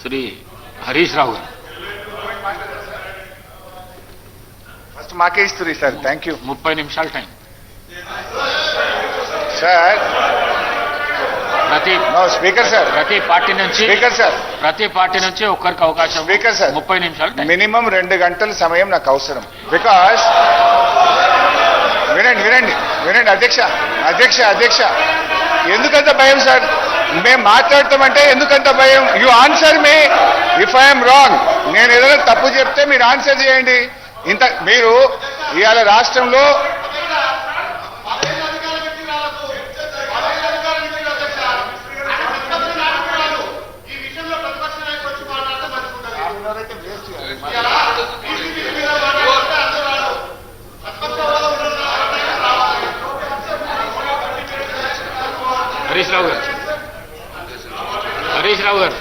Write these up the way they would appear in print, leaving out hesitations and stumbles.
శ్రీ హరీష్ రావు గారు. ఫస్ట్ మాకే ఇస్తుంది సార్. Thank you. 30 నిమిషాల టైం సార్. స్పీకర్ సార్, ప్రతి పార్టీ నుంచి స్పీకర్ సార్, ప్రతి పార్టీ నుంచి ఒక్కరికి అవకాశం. స్పీకర్ సార్, 30 నిమిషాలు టైం. మినిమం 2 గంటల సమయం నాకు అవసరం. బికాస్ వినండి వినండి వినండి అధ్యక్ష అధ్యక్ష అధ్యక్ష ఎందుకంత భయం సార్? మేము మాట్లాడతామంటే ఎందుకంత భయం? You answer me if I'm wrong. నేను ఏదైనా తప్పు చెప్తే మీరు ఆన్సర్ చేయండి. ఇంత మీరు ఇవాళ రాష్ట్రంలో హరీష్ రావు గారు, హరీష్ రావు గారు,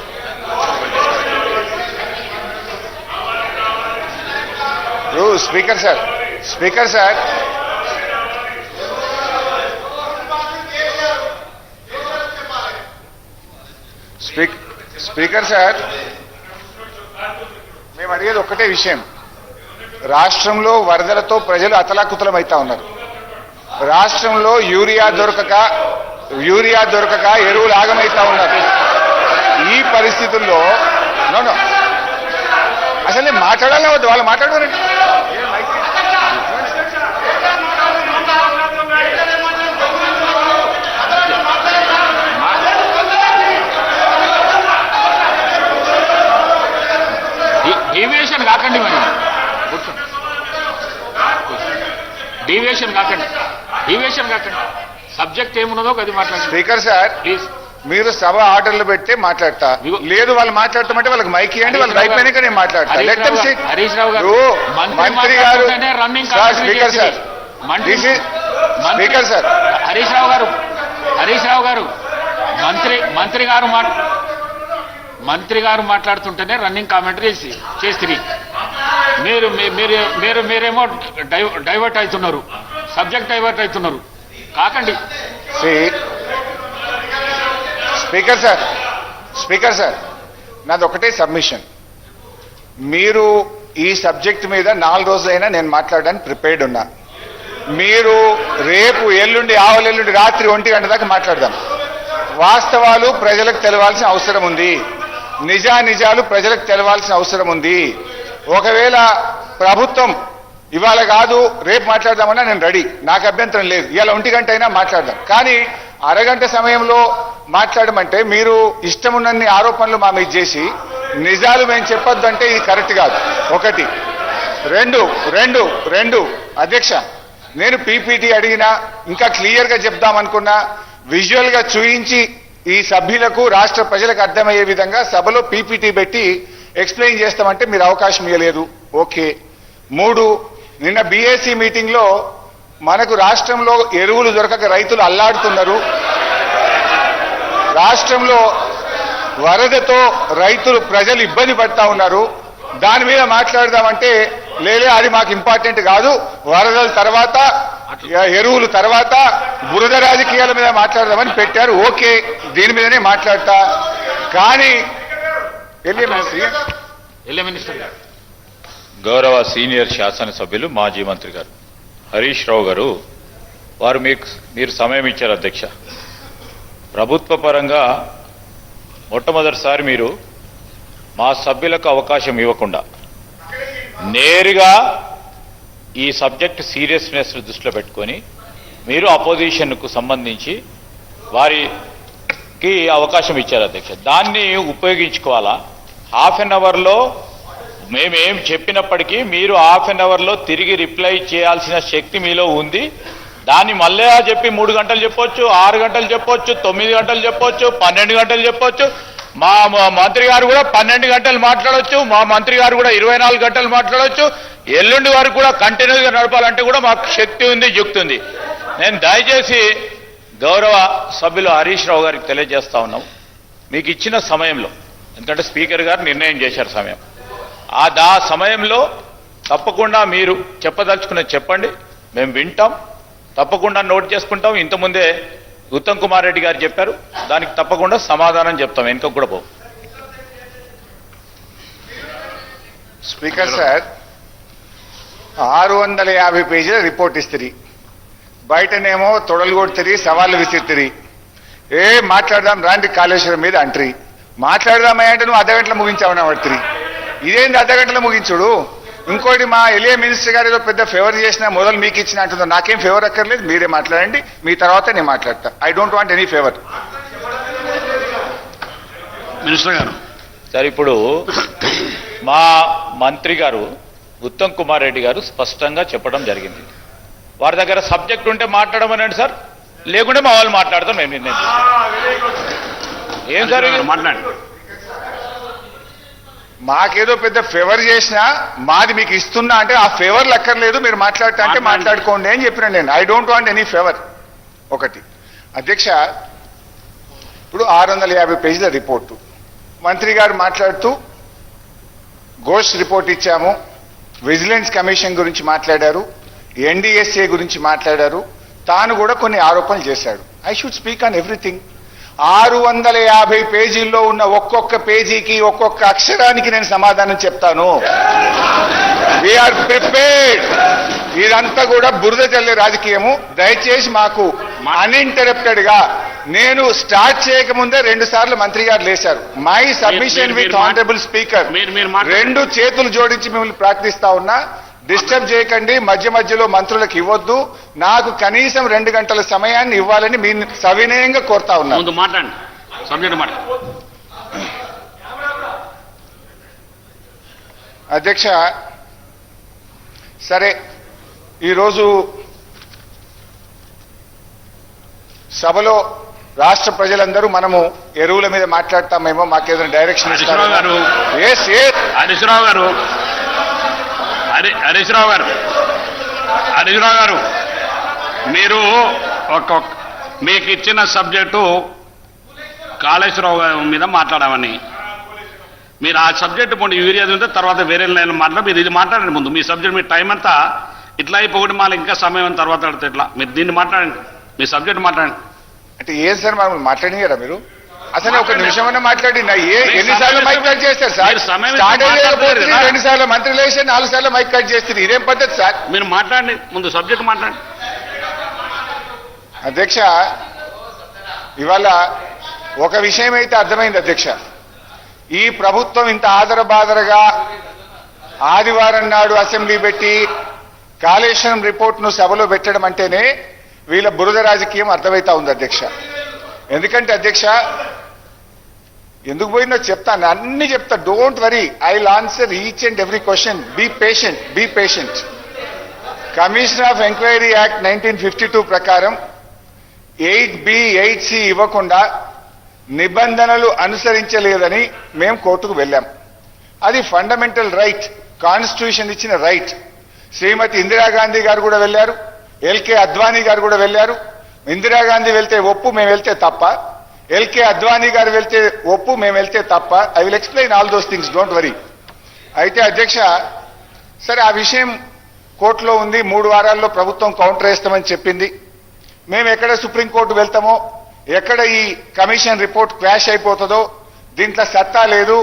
speaker sir, speaker sir, speaker sir, మేము అడిగేది ఒక్కటే విషయం. రాష్ట్రంలో వరదలతో ప్రజలు అతలాకుతలమవుతా ఉన్నారు. రాష్ట్రంలో యూరియా దొరకక ఎరువులు ఆగమవుతా ఉన్నారు. ఈ పరిస్థితుల్లో అసలు నేను మాట్లాడాలని వద్దు, వాళ్ళు మాట్లాడుకోరండి. డీవియేషన్ కాకండి, మరి డీవియేషన్ కాకండి, డీవియేషన్ కాకండి. సబ్జెక్ట్ ఏమున్నదో అది మాట్లాడండి. Speaker sir, please. మీరు సభ ఆర్డర్లు పెడితే మాట్లాడతా, లేదు వాళ్ళు మాట్లాడతామంటే వాళ్ళకి మైక్ ఇవ్వండి, వాళ్ళకి అయిపోయినాక నేను మాట్లాడతా. హరీష్ రావు గారు, మంత్రి గారు, speaker sir, speaker sir, Harish Rao garu, మంత్రి గారు మాట్లాడుతుంటేనే రన్నింగ్ కామెంటరీ చేసి మీరేమో డైవర్ట్ అవుతున్నారు, సబ్జెక్ట్ డైవర్ట్ అవుతున్నారు. కాకండి. స్పీకర్ సార్, నాది ఒకటే సబ్మిషన్. మీరు ఈ సబ్జెక్ట్ మీద 4 రోజులైనా నేను మాట్లాడడానికి ప్రిపేర్డ్ ఉన్నా. మీరు రేపు ఎల్లుండి ఆవలెల్లుండి రాత్రి 1 గంట దాకా మాట్లాడదాం. వాస్తవాలు ప్రజలకు తెలవాల్సిన అవసరం ఉంది, నిజాలు ప్రజలకు తెలవాల్సిన అవసరం ఉంది. ఒకవేళ ప్రభుత్వం ఇవాళ కాదు రేపు మాట్లాడదామన్నా నేను రెడీ, నాకు అభ్యంతరం లేదు. ఇవాళ 1 గంట అయినా మాట్లాడదాం. కానీ అరగంట సమయంలో మాట్లాడమంటే మీరు ఇష్టమున్నన్ని ఆరోపణలు మా మీద చేసి నిజాలు మేము చెప్పొద్దు అంటే ఇది కరెక్ట్ కాదు. ఒకటి. రెండు అధ్యక్ష, నేను పీపీటీ అడిగినా ఇంకా క్లియర్గా చెప్దామనుకున్నా, విజువల్గా చూయించి ఈ సభ్యులకు రాష్ట్ర ప్రజలకు అర్థమయ్యే విధంగా సభలో పీపీటీ పెట్టి ఎక్స్ప్లెయిన్ చేస్తామంటే మీరు అవకాశం ఇవ్వలేదు. ఓకే. 3, నిన్న బీఏసీ మీటింగ్లో మనకు రాష్ట్రంలో ఎరువులు దొరకక రైతులు అల్లాడుతున్నారు. రాష్ట్రంలో వరదతో ప్రజలు ఇబ్బంది పడతా ఉన్నారు. దాని మీద మాట్లాడదామంటే లేలే అది మాకు ఇంపార్టెంట్ కాదు, వరదల తర్వాత ఎరువులు తర్వాత బురద రాజకీయాల మీద మాట్లాడదామని పెట్టారు. ఓకే, దీని మీదనే మాట్లాడతా. కానీ గౌరవ సీనియర్ శాసనసభ్యులు మాజీ మంత్రి గారు హరీష్ రావు గారు వారు మీరు సమయం ఇచ్చారు అధ్యక్ష. ప్రభుత్వ పరంగా మొట్టమొదటిసారి మీరు మా సభ్యులకు అవకాశం ఇవ్వకుండా నేరుగా ఈ సబ్జెక్ట్ సీరియస్నెస్ దృష్టిలో పెట్టుకొని మీరు అపోజిషన్కు సంబంధించి వారికి అవకాశం ఇచ్చారు అధ్యక్ష. దాన్ని ఉపయోగించుకోవాలా? హాఫ్ అన్ అవర్లో మేమేం చెప్పినప్పటికీ మీరు హాఫ్ అన్ అవర్లో తిరిగి రిప్లై చేయాల్సిన శక్తి మీలో ఉంది. దాన్ని మళ్ళీ చెప్పి 3 గంటలు చెప్పొచ్చు, 6 గంటలు చెప్పొచ్చు, 9 గంటలు చెప్పొచ్చు, 12 గంటలు చెప్పొచ్చు. మా మంత్రి గారు కూడా 12 గంటలు మాట్లాడవచ్చు, మా మంత్రి గారు కూడా 24 గంటలు మాట్లాడవచ్చు. ఎల్లుండి వరకు కూడా కంటిన్యూగా నడపాలంటే కూడా మాకు శక్తి ఉంది, యుక్తి ఉంది. నేను దయచేసి గౌరవ సభ్యులు హరీష్ రావు గారికి తెలియజేస్తా ఉన్నాం, మీకు ఇచ్చిన సమయంలో, ఎందుకంటే స్పీకర్ గారు నిర్ణయం చేశారు సమయం, ఆ సమయంలో తప్పకుండా మీరు చెప్పదలుచుకున్నది చెప్పండి, మేము వింటాం, తప్పకుండా నోట్ చేసుకుంటాం. ఇంతకుముందే ఉత్తమ్ కుమార్ రెడ్డి గారు చెప్పారు, దానికి తప్పకుండా సమాధానం చెప్తాం, వెనుక కూడా పో. స్పీకర్ సార్ 650 పేజీల రిపోర్ట్ ఇస్తుంది, బయటనేమో తొడలు కొడుతుంది, సవాళ్ళు విసిరుతుంది. మాట్లాడదాం రాండి కాళేశ్వరం మీద అంటరి, మాట్లాడదామా అంటే నువ్వు అర్ధగంటలో ముగించామని పడుతుంది. ఇదేంటి అర్ధగంటలో ముగించుడు? ఇంకోటి మా ఎలియా మినిస్టర్ గారు ఏదో పెద్ద ఫేవర్ చేసినా మొదలు మీకు ఇచ్చిన అంటుందో, నాకేం ఫేవర్ అక్కర్లేదు, మీరే మాట్లాడండి, మీ తర్వాత నేను మాట్లాడతా. I don't want any favour. Minister గారు సార్, ఇప్పుడు మా మంత్రి గారు ఉత్తమ్ కుమార్ రెడ్డి గారు స్పష్టంగా చెప్పడం జరిగింది. వారి దగ్గర సబ్జెక్ట్ ఉంటే మాట్లాడమనండి సార్, లేకుంటే మా వాళ్ళు మాట్లాడతాం, మేము నిర్ణయం తీసుకుంటాం. ఏం సార్ మాట్లాడండి. మాకేదో పెద్ద ఫేవర్ చేసినా మాది మీకు ఇస్తున్నా అంటే ఆ ఫేవర్లు అక్కర్లేదు, మీరు మాట్లాడతా అంటే మాట్లాడుకోండి అని చెప్పిన నేను. I don't want any favour. ఒకటి అధ్యక్ష, ఇప్పుడు 650 పేజీల రిపోర్టు మంత్రి గారు మాట్లాడుతూ ఘోష్ రిపోర్ట్ ఇచ్చాము, విజిలెన్స్ కమిషన్ గురించి మాట్లాడారు, ఎన్డీఎస్ఏ గురించి మాట్లాడారు, తాను కూడా కొన్ని ఆరోపణలు చేశాడు. I should speak on everything. 650 పేజీల్లో ఉన్న ఒక్కొక్క పేజీకి ఒక్కొక్క అక్షరానికి నేను సమాధానం చెప్తాను. We are prepared. ఇదంతా కూడా బురద చల్లే రాజకీయము. దయచేసి మాకు అన్ఇంటరప్టెడ్ గా, నేను స్టార్ట్ చేయకముందే 2 సార్లు మంత్రి గారు లేశారు. My submission with honourable speaker, 2 చేతులు జోడించి మిమ్మల్ని ప్రార్థిస్తా ఉన్నా, డిస్టర్బ్ చేయకండి, మధ్య మధ్యలో మంత్రులకు ఇవ్వద్దు, నాకు కనీసం 2 గంటల సమయాన్ని ఇవ్వాలని మీ సవినయంగా కోరుతా ఉన్నా. ముందు మాట్లాడండి, సబ్జెక్ట్ మాట్లాడండి. అధ్యక్ష, సరే ఈరోజు సభలో రాష్ట్ర ప్రజలందరూ మనము ఎరువుల మీద మాట్లాడతామేమో, మాకేదైనా డైరెక్షన్ ఇస్తారు. హరీష్ రావు గారు మీరు మీకు ఇచ్చిన సబ్జెక్టు కాళేశ్వరరావు గారి మీద మాట్లాడామని, మీరు ఆ సబ్జెక్టు పోండి, యూరియా ఉంటే తర్వాత వేరే లైన్ మాట్లాడి మీరు ఇది మాట్లాడండి. ముందు మీ సబ్జెక్ట్, మీ టైం అంతా ఇట్లా అయిపోయి మళ్ళీ ఇంకా సమయం తర్వాత అడితే ఇట్లా మీరు దీన్ని మాట్లాడండి, మీ సబ్జెక్ట్ మాట్లాడండి. అంటే ఏం సార్ మమ్మల్ని మాట్లాడినారా మీరు? అసలు ఒక నిమిషం అన్నా మాట్లాడి ఎన్నిసార్లు మైక్ కట్ చేస్తారు సార్? స్టార్ట్ అయ్యేది 2 సార్లు మంత్రి లేచి 4 సార్లు మైక్ కట్ చేస్తారు. ఇదేం పద్ధతి సార్? మీరు మాట్లాడండి, ముందు సబ్జెక్ట్ మాట్లాడండి. అధ్యక్ష, ఇవాళ ఒక విషయం అయితే అర్థమైంది అధ్యక్ష, ఈ ప్రభుత్వం ఇంత ఆదరబాదరగా ఆదివారం నాడు అసెంబ్లీ పెట్టి కాళేశ్వరం రిపోర్ట్ను సభలో పెట్టడం అంటేనే వీళ్ళ బురద రాజకీయం అర్థమవుతా ఉంది అధ్యక్ష. ఎందుకంటే అధ్యక్ష, ఎందుకు పోయిందో చెప్తాను, అన్ని చెప్తా, don't worry, I will answer each and every question. Be patient. Commission of enquiry act 1952 ప్రకారం 8B 8C ఇవ్వకుండా నిబంధనలు అనుసరించలేదని మేము కోర్టుకు వెళ్ళాం. అది ఫండమెంటల్ రైట్, కాన్స్టిట్యూషన్ ఇచ్చిన రైట్. శ్రీమతి ఇందిరాగాంధీ గారు కూడా వెళ్ళారు, ఎల్కే అద్వానీ గారు కూడా వెళ్ళారు. ఇందిరాగాంధీ వెళ్తే ఒప్పు, మేము వెళ్తే తప్ప. ఎల్కే అద్వానీ గారు వెళ్తే ఒప్పు, మేము వెళ్తే తప్ప. I will explain all those things, don't worry. అయితే అధ్యక్ష, సరే ఆ విషయం కోర్టులో ఉంది, 3 వారాల్లో ప్రభుత్వం కౌంటర్ వేస్తామని చెప్పింది. మేము ఎక్కడ సుప్రీంకోర్టు వెళ్తామో, ఎక్కడ ఈ కమిషన్ రిపోర్ట్ క్వాష్ అయిపోతుందో, దీంట్లో సత్తా లేదు,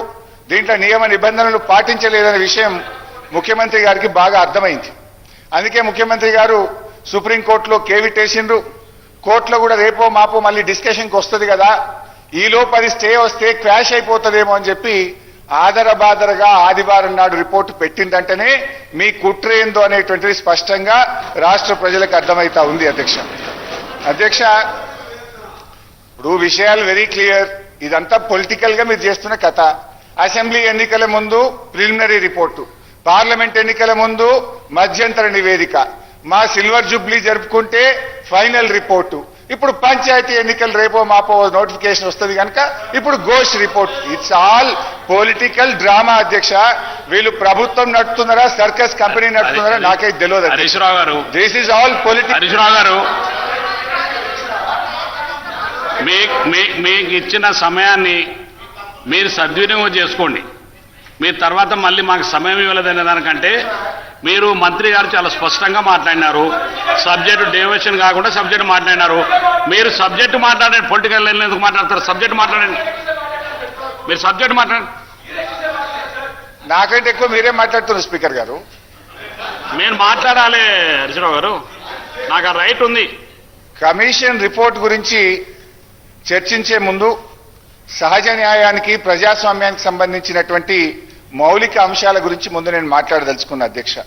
దీంట్లో నియమ నిబంధనలు పాటించలేదనే విషయం ముఖ్యమంత్రి గారికి బాగా అర్థమైంది. అందుకే ముఖ్యమంత్రి గారు సుప్రీంకోర్టులో కేవిటేసిండ్రు. కోర్టులో కూడా రేపో మాపో మళ్ళీ డిస్కషన్కి వస్తుంది కదా, ఈలోపు అది స్టే వస్తే క్వాష్ అయిపోతుందేమో అని చెప్పి ఆదరబాదరగా ఆదివారం నాడు రిపోర్టు పెట్టిందంటేనే మీ కుట్ర ఏందో అనేటువంటిది స్పష్టంగా రాష్ట్ర ప్రజలకు అర్థమవుతా ఉంది అధ్యక్ష. ఇప్పుడు విషయాలు వెరీ క్లియర్. ఇదంతా పొలిటికల్ గా మీరు చేస్తున్న కథ. అసెంబ్లీ ఎన్నికల ముందు ప్రిలిమినరీ రిపోర్టు, పార్లమెంట్ ఎన్నికల ముందు మధ్యంతర నివేదిక, మా సిల్వర్ జూబ్లీ జరుపుకుంటే ఫైనల్ రిపోర్టు, ఇప్పుడు పంచాయతీ ఎన్నికలు రేపో మాపో నోటిఫికేషన్ వస్తుంది కనుక ఇప్పుడు Ghosh report. It's all political drama అధ్యక్ష. వీళ్ళు ప్రభుత్వం నడుపుతున్నారా, సర్కస్ కంపెనీ నడుపుతున్నారా నాకైతే తెలియదు. This is all political. మీకు ఇచ్చిన సమయాన్ని మీరు సద్వినియోగం చేసుకోండి. మీరు తర్వాత మళ్ళీ మాకు సమయం ఇవ్వలేదనే దానికంటే మీరు మంత్రి గారు చాలా స్పష్టంగా మాట్లాడినారు. సబ్జెక్టు డైవర్షన్ కాకుండా సబ్జెక్టు మాట్లాడినారు. మీరు సబ్జెక్టు మాట్లాడండి, పొలిటికల్ లైన్ ఎందుకు మాట్లాడతారు? సబ్జెక్టు మాట్లాడండి, మీరు సబ్జెక్టు మాట్లాడండి. నాకంటే ఎక్కువ మీరే మాట్లాడుతున్నారు స్పీకర్ గారు. నేను మాట్లాడాలి హరీశ్రావు గారు, నాకు ఆ రైట్ ఉంది. కమిషన్ రిపోర్ట్ గురించి చర్చించే ముందు సహజ న్యాయానికి ప్రజాస్వామ్యానికి సంబంధించినటువంటి మౌలిక అంశాల గురించి ముందు నేను మాట్లాడదలుచుకున్నా అధ్యక్ష.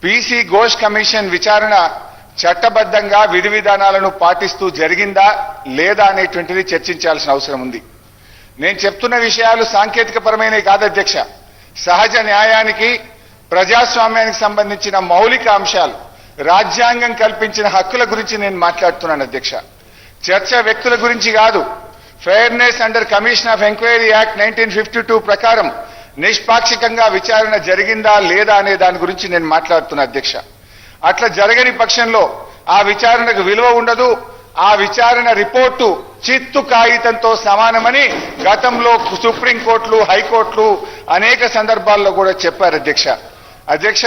పీసీ ఘోష్ కమిషన్ విచారణ చట్టబద్ధంగా విధి విధానాలను పాటిస్తూ జరిగిందా లేదా అనేటువంటిది చర్చించాల్సిన అవసరం ఉంది. నేను చెప్తున్న విషయాలు సాంకేతికపరమైనవి కాదు అధ్యక్ష, సహజ న్యాయానికి ప్రజాస్వామ్యానికి సంబంధించిన మౌలిక అంశాలు, రాజ్యాంగం కల్పించిన హక్కుల గురించి నేను మాట్లాడుతున్నాను అధ్యక్ష. చర్చ వ్యక్తుల గురించి కాదు. Fairness under commission of enquiry act 1952 ప్రకారం నిష్పాక్షికంగా విచారణ జరిగిందా లేదా అనే దాని గురించి నేను మాట్లాడుతున్నా అధ్యక్ష. అట్లా జరగని పక్షంలో ఆ విచారణకు విలువ ఉండదు. ఆ విచారణ రిపోర్టు చిత్తు కాగితంతో సమానమని గతంలో సుప్రీంకోర్టులు, హైకోర్టులు అనేక సందర్భాల్లో కూడా చెప్పారు అధ్యక్ష. అధ్యక్ష,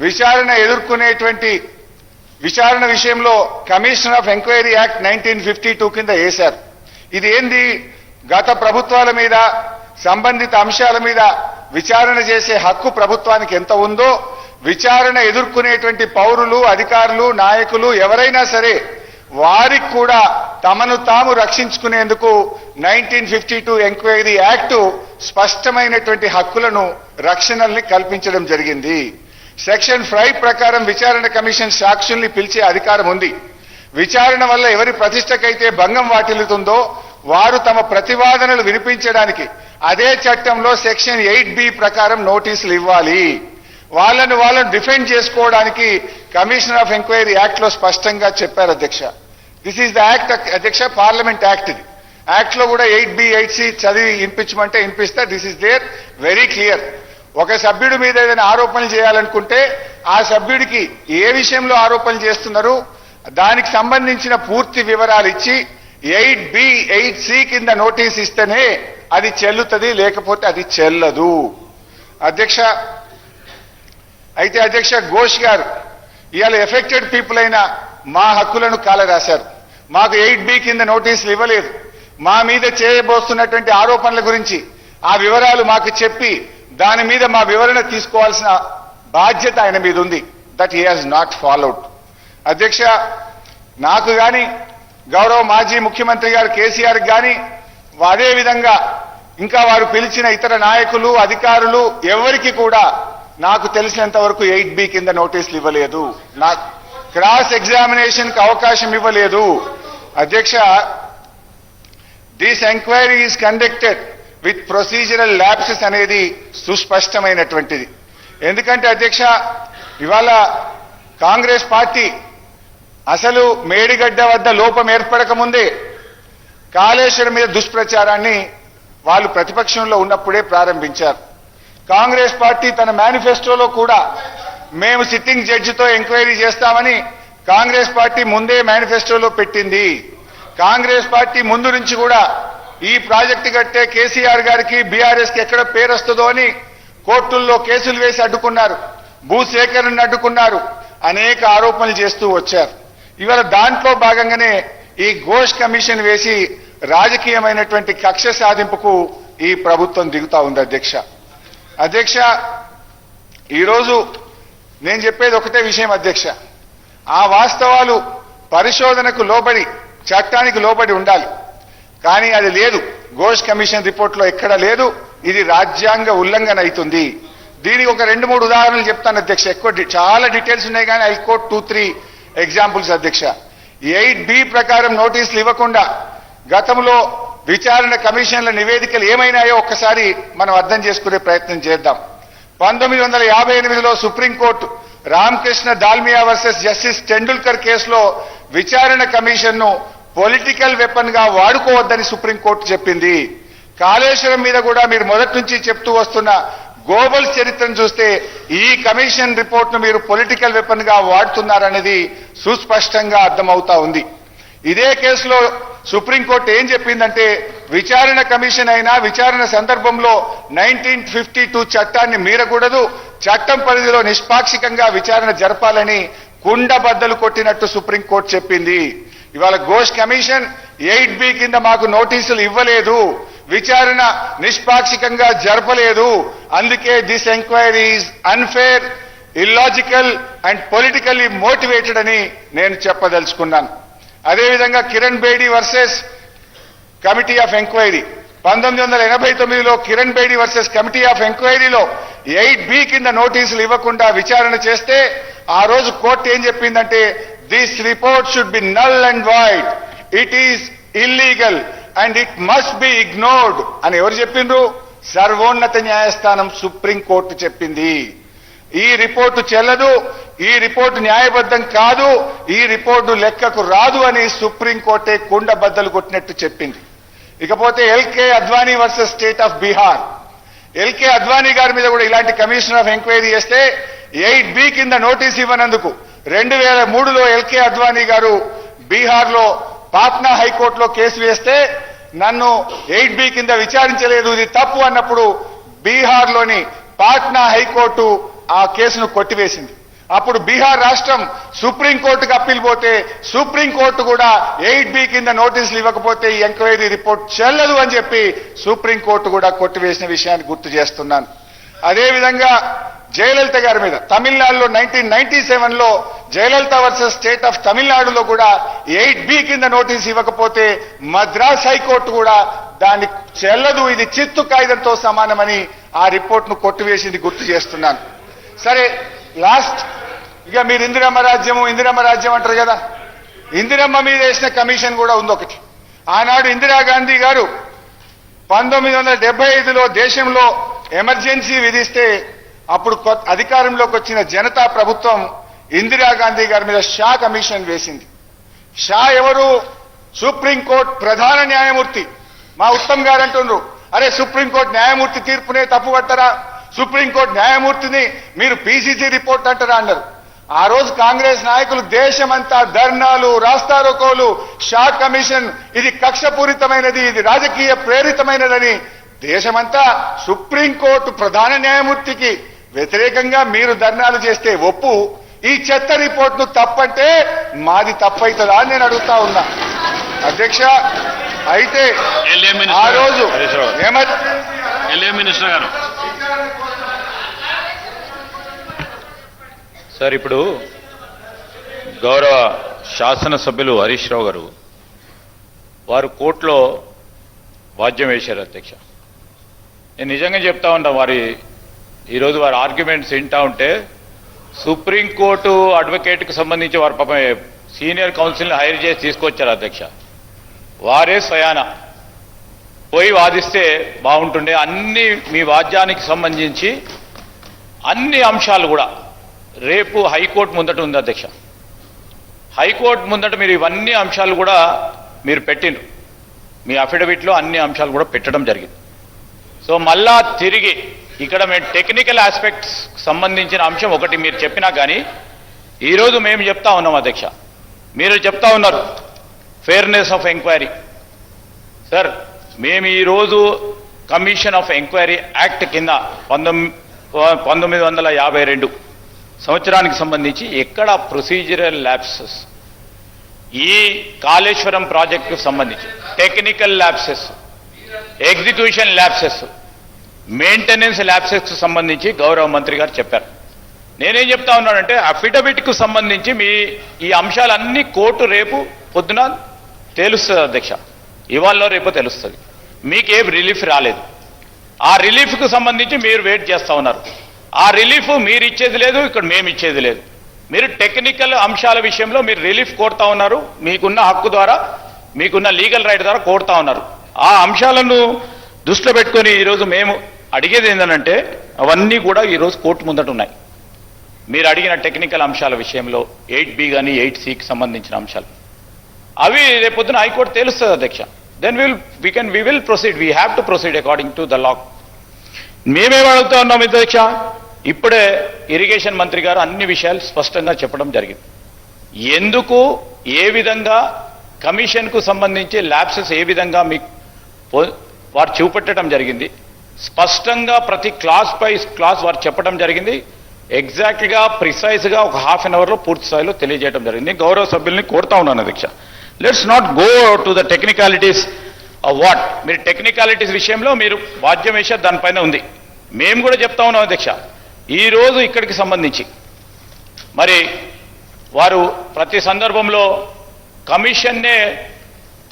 విచారణ ఎదుర్కొనేటువంటి విచారణ విషయంలో కమిషన్ ఆఫ్ ఎంక్వైరీ యాక్ట్ 1952 కింద వేశారు. ఇది ఏంది? గత ప్రభుత్వాల మీద, సంబంధిత అంశాల మీద విచారణ చేసే హక్కు ప్రభుత్వానికి ఎంత ఉందో, విచారణ ఎదుర్కొనేటువంటి పౌరులు, అధికారులు, నాయకులు ఎవరైనా సరే వారికి కూడా తమను తాము రక్షించుకునేందుకు 1952 ఎంక్వైరీ యాక్ట్ స్పష్టమైనటువంటి హక్కులను, రక్షణల్ని కల్పించడం జరిగింది. సెక్షన్ 5 ప్రకారం విచారణ కమిషన్ సాక్షుల్ని పిలిచే అధికారం ఉంది. విచారణ వల్ల ఎవరి ప్రతిష్టకైతే భంగం వాటిల్లుతుందో వారు తమ ప్రతివాదనలు వినిపించడానికి అదే చట్టంలో సెక్షన్ 8B ప్రకారం నోటీసులు ఇవ్వాలి. వాళ్ళను డిఫెండ్ చేసుకోవడానికి కమిషన్ ఆఫ్ ఎంక్వైరీ యాక్ట్ లో స్పష్టంగా చెప్పారు అధ్యక్ష. దిస్ ఈజ్ ద యాక్ట్ అధ్యక్ష, పార్లమెంట్ యాక్ట్ ఇది. యాక్ట్ లో కూడా 8B 8C చదివి వినిపించమంటే వినిపిస్తా. This is there very clear. ఒక సభ్యుడి మీద ఏదైనా ఆరోపణలు చేయాలనుకుంటే ఆ సభ్యుడికి ఏ విషయంలో ఆరోపణలు చేస్తున్నారు దానికి సంబంధించిన పూర్తి వివరాలు ఇచ్చి 8B 8C కింద నోటీస్ ఇస్తేనే అది చెల్లుతుంది, లేకపోతే అది చెల్లదు అధ్యక్ష. అయితే అధ్యక్ష, ఘోష్ గారు ఇవాళ ఎఫెక్టెడ్ పీపుల్ అయిన మా హక్కులను కాలరాశారు. మాకు 8B కింద నోటీసులు ఇవ్వలేదు. మా మీద చేయబోతున్నటువంటి ఆరోపణల గురించి ఆ వివరాలు మాకు చెప్పి దాని మీద మా వివరణ తీసుకోవాల్సిన బాధ్యత ఆయన మీద ఉంది. That he has not followed అధ్యక్ష. నాకు కానీ గౌరవ మాజీ ముఖ్యమంత్రి గారు కేసీఆర్ కానీ అదే విధంగా ఇంకా వారు పిలిచిన ఇతర నాయకులు, అధికారులు ఎవరికి కూడా నాకు తెలిసినంత వరకు 8B కింద నోటీసులు ఇవ్వలేదు. నాకు క్రాస్ ఎగ్జామినేషన్ కి అవకాశం ఇవ్వలేదు అధ్యక్ష. This enquiry is conducted with procedural lapses అనేది సుస్పష్టమైనటువంటిది. ఎందుకంటే అధ్యక్ష, ఇవాళ కాంగ్రెస్ పార్టీ అసలు మేడిగడ్డ వద్ద లోపం ఏర్పడక ముందే కాళేశ్వరం మీద దుష్ప్రచారాన్ని వాళ్ళు ప్రతిపక్షంలో ఉన్నప్పుడే ప్రారంభించారు. కాంగ్రెస్ పార్టీ తన మేనిఫెస్టోలో కూడా మేము సిట్టింగ్ జడ్జితో ఎంక్వైరీ చేస్తామని కాంగ్రెస్ పార్టీ ముందే మేనిఫెస్టోలో పెట్టింది. కాంగ్రెస్ పార్టీ ముందు నుంచి కూడా ఈ ప్రాజెక్టు కట్టే కేసీఆర్ గారికి, బీఆర్ఎస్ కి ఎక్కడ పేరు వస్తుందో అని కోర్టుల్లో కేసులు వేసి అడ్డుకున్నారు, భూసేకరణను అడ్డుకున్నారు, అనేక ఆరోపణలు చేస్తూ వచ్చారు. ఇవాళ దాంట్లో భాగంగానే ఈ ఘోష్ కమిషన్ వేసి రాజకీయమైనటువంటి కక్ష సాధింపుకు ఈ ప్రభుత్వం దిగుతా ఉంది అధ్యక్ష. అధ్యక్ష, ఈరోజు నేను చెప్పేది ఒకటే విషయం అధ్యక్ష. ఆ వాస్తవాలు పరిశోధనకు లోబడి, చట్టానికి లోబడి ఉండాలి. కానీ అది లేదు. ఘోష్ కమిషన్ రిపోర్ట్లో ఎక్కడ లేదు. ఇది రాజ్యాంగ ఉల్లంఘన అవుతుంది. దీనికి ఒక 2-3 ఉదాహరణలు చెప్తాను అధ్యక్ష. చాలా డీటెయిల్స్ ఉన్నాయి కానీ ఐ కోట్ 2-3 ఎగ్జాంపుల్స్ అధ్యక్ష. 8B ప్రకారం నోటీసులు ఇవ్వకుండా గతంలో విచారణ కమిషన్ల నివేదికలు ఏమైనాయో ఒక్కసారి మనం అర్థం చేసుకునే ప్రయత్నం చేద్దాం. 1958లో supreme court Ramakrishna Dalmia versus justice Tendulkar కేసులో విచారణ కమిషన్ను పొలిటికల్ వెపన్ గా వాడుకోవద్దని సుప్రీంకోర్టు చెప్పింది. కాళేశ్వరం మీద కూడా మీరు మొదటి నుంచి చెప్తూ వస్తున్న గోబల్స్ చరిత్రను చూస్తే ఈ కమిషన్ రిపోర్ట్ను మీరు పొలిటికల్ వెపన్ గా వాడుతున్నారనేది సుస్పష్టంగా అర్థమవుతా ఉంది. ఇదే కేసులో సుప్రీంకోర్టు ఏం చెప్పిందంటే విచారణ కమిషన్ అయినా విచారణ సందర్భంలో 1952 చట్టాన్ని మీరకూడదు, చట్టం పరిధిలో నిష్పాక్షికంగా విచారణ జరపాలని కుండబద్దలు కొట్టినట్టు సుప్రీంకోర్టు చెప్పింది. ఇవాళ ఘోష్ కమిషన్ 8B కింద మాకు నోటీసులు ఇవ్వలేదు, విచారణ నిష్పాక్షికంగా జరపలేదు అందుకే this enquiry is unfair, illogical and politically motivated అని నేను చెప్పదలుచుకున్నాను. అదేవిధంగా Kiran Bedi versus committee of enquiry 1989లో Kiran Bedi versus committee of ఎంక్వైరీలో 8B కింద నోటీసులు ఇవ్వకుండా విచారణ చేస్తే ఆ రోజు కోర్టు ఏం చెప్పిందంటే this report should be null and void, it is illegal and it must be ignored అని ఎవరు చెప్పిండ్రు? సర్వోన్నత న్యాయస్థానం సుప్రీం కోర్టు చెప్పింది. ఈ రిపోర్టు చెల్లదు, ఈ రిపోర్టు న్యాయబద్ధం కాదు, ఈ రిపోర్టు లెక్కకు రాదు అని సుప్రీంకోర్టే కుండ బద్దలు కొట్టినట్టు చెప్పింది. ఇకపోతే LK Advani versus state of Bihar, LK Advani గారి మీద కూడా ఇలాంటి కమిషన్ ఆఫ్ ఎంక్వైరీ చేస్తే 8B కింద నోటీస్ ఇవ్వనందుకు 2003లో ఎల్కే అద్వానీ గారు బీహార్లో పాట్నా హైకోర్టులో కేసు వేస్తే నన్ను 8B కింద విచారించలేదు, ఇది తప్పు అన్నప్పుడు బీహార్లోని పాట్నా హైకోర్టు ఆ కేసును కొట్టివేసింది. అప్పుడు బీహార్ రాష్ట్రం సుప్రీంకోర్టుకు అప్పీల్ పోతే సుప్రీంకోర్టు కూడా 8B కింద నోటీసులు ఇవ్వకపోతే ఈ ఎంక్వైరీ రిపోర్ట్ చెల్లదు అని చెప్పి సుప్రీంకోర్టు కూడా కొట్టివేసిన విషయాన్ని గుర్తు చేస్తున్నాను. అదేవిధంగా జయలలిత గారి మీద తమిళనాడులో 1997లో జయలలిత వర్సెస్ స్టేట్ ఆఫ్ తమిళనాడులో కూడా 8B కింద నోటీస్ ఇవ్వకపోతే మద్రాస్ హైకోర్టు కూడా దాన్ని చెల్లదు, ఇది చిత్తు కాగితంతో సమానమని ఆ రిపోర్ట్ను కొట్టివేసింది గుర్తు చేస్తున్నాను. సరే, లాస్ట్ ఇక మీరు ఇందిరమ్మ రాజ్యం అంటారు కదా, ఇందిరమ్మ మీద వేసిన కమిషన్ కూడా ఉంది ఒకటి. ఆనాడు ఇందిరాగాంధీ గారు 1975లో దేశంలో ఎమర్జెన్సీ విధిస్తే అప్పుడు అధికారంలోకి వచ్చిన జనతా ప్రభుత్వం ఇందిరాగాంధీ గారి మీద షా కమిషన్ వేసింది. షా ఎవరు? సుప్రీంకోర్టు ప్రధాన న్యాయమూర్తి. మా ఉత్తమ్ గారు అంటున్నారు, అరే సుప్రీంకోర్టు న్యాయమూర్తి తీర్పునే తప్పు పట్టరా, సుప్రీంకోర్టు న్యాయమూర్తిని మీరు పీసీసీ రిపోర్ట్ అంటారా అన్నారు. ఆ రోజు కాంగ్రెస్ నాయకులు దేశమంతా ధర్నాలు, రాస్తారోకోలు, షా కమిషన్ ఇది కక్షపూరితమైనది, ఇది రాజకీయ ప్రేరితమైనదని దేశమంతా సుప్రీంకోర్టు ప్రధాన న్యాయమూర్తికి వ్యతిరేకంగా మీరు ధర్నాలు చేస్తే ఒప్పు, ఈ చెత్త రిపోర్ట్ను తప్పంటే మాది తప్పైతుందా అని నేను అడుగుతా ఉన్నా. అధ్యక్ష, అయితే ఆ రోజు మినిస్టర్ గారు సార్, ఇప్పుడు గౌరవ శాసనసభ్యులు హరీష్ రావు గారు వారు కోర్టులో వాద్యం వేశారు. అధ్యక్ష, నేను నిజంగా చెప్తా ఉంటా, ఈరోజు వారి ఆర్గ్యుమెంట్స్ వింటా ఉంటే సుప్రీంకోర్టు అడ్వకేట్కి సంబంధించి వారు పాపం సీనియర్ కౌన్సిల్ని హైర్ చేసి తీసుకొచ్చారు. అధ్యక్ష, వారే స్వయాన పోయి వాదిస్తే బాగుంటుండే. అన్ని మీ వాద్యానికి సంబంధించి అన్ని అంశాలు కూడా రేపు హైకోర్టు ముందట ఉంది. అధ్యక్ష, హైకోర్టు ముందట మీరు ఇవన్నీ అంశాలు కూడా మీరు పెట్టిండ్రు, మీ అఫిడవిట్లో అన్ని అంశాలు కూడా పెట్టడం జరిగింది. సో మళ్ళా తిరిగి ఇక్కడ మేము టెక్నికల్ ఆస్పెక్ట్స్ సంబంధించిన అంశం ఒకటి మీరు చెప్పినా కానీ ఈరోజు మేము చెప్తా ఉన్నాం. అధ్యక్ష, మీరు చెప్తా ఉన్నారు ఫెయిర్నెస్ ఆఫ్ ఎంక్వైరీ. సార్, మేము ఈరోజు కమిషన్ ఆఫ్ ఎంక్వైరీ యాక్ట్ కింద 1952 సంవత్సరానికి సంబంధించి ఎక్కడ ప్రొసీజరల్ ల్యాప్సెస్, ఈ కాళేశ్వరం ప్రాజెక్టుకు సంబంధించి technical lapses, execution lapses, maintenance ల్యాప్సెస్కు సంబంధించి గౌరవ మంత్రి గారు చెప్పారు. నేనేం చెప్తా ఉన్నానంటే అఫిడవిట్కు సంబంధించి ఈ అంశాలన్నీ కోర్టు రేపు పొద్దున తెలుస్తుంది. అధ్యక్ష, ఇవాళ రేపు తెలుస్తుంది. మీకేం రిలీఫ్ రాలేదు, ఆ రిలీఫ్కు సంబంధించి మీరు వెయిట్ చేస్తూ ఉన్నారు. ఆ రిలీఫ్ మీరు ఇచ్చేది లేదు, ఇక్కడ మేము ఇచ్చేది లేదు. మీరు టెక్నికల్ అంశాల విషయంలో మీరు రిలీఫ్ కోరుతా ఉన్నారు, మీకున్న హక్కు ద్వారా, మీకున్న లీగల్ రైట్ ద్వారా కోరుతా ఉన్నారు. ఆ అంశాలను దృష్టిలో పెట్టుకొని ఈరోజు మేము అడిగేది ఏంటంటే అవన్నీ కూడా ఈరోజు కోర్టు ముందట ఉన్నాయి. మీరు అడిగిన టెక్నికల్ అంశాల విషయంలో 8B కానీ 8Cకి సంబంధించిన అంశాలు అవి రేపొద్దున హైకోర్టు తెలుస్తుంది. అధ్యక్ష, then we will proceed, we have to proceed according to the law. మేమేం అడుగుతా ఉన్నాం అధ్యక్ష, ఇప్పుడే ఇరిగేషన్ మంత్రి గారు అన్ని విషయాలు స్పష్టంగా చెప్పడం జరిగింది. ఎందుకు, ఏ విధంగా కమిషన్కు సంబంధించి ల్యాప్సెస్ ఏ విధంగా మీకు వారు చూపెట్టడం జరిగింది. స్పష్టంగా ప్రతి క్లాస్ పై క్లాస్ వారు చెప్పడం జరిగింది. ఎగ్జాక్ట్గా ప్రిసైజ్గా ఒక ½ an hourలో పూర్తి స్థాయిలో తెలియజేయడం జరిగింది. గౌరవ సభ్యుల్ని కోరుతా ఉన్నాను అధ్యక్ష, let's not go to the technicalities of what. మీరు టెక్నికాలిటీస్ విషయంలో మీరు వాద్యం వేసే దానిపైన ఉంది. మేము కూడా చెప్తా ఉన్నాం అధ్యక్ష. ఈరోజు ఇక్కడికి సంబంధించి మరి వారు ప్రతి సందర్భంలో కమిషన్నే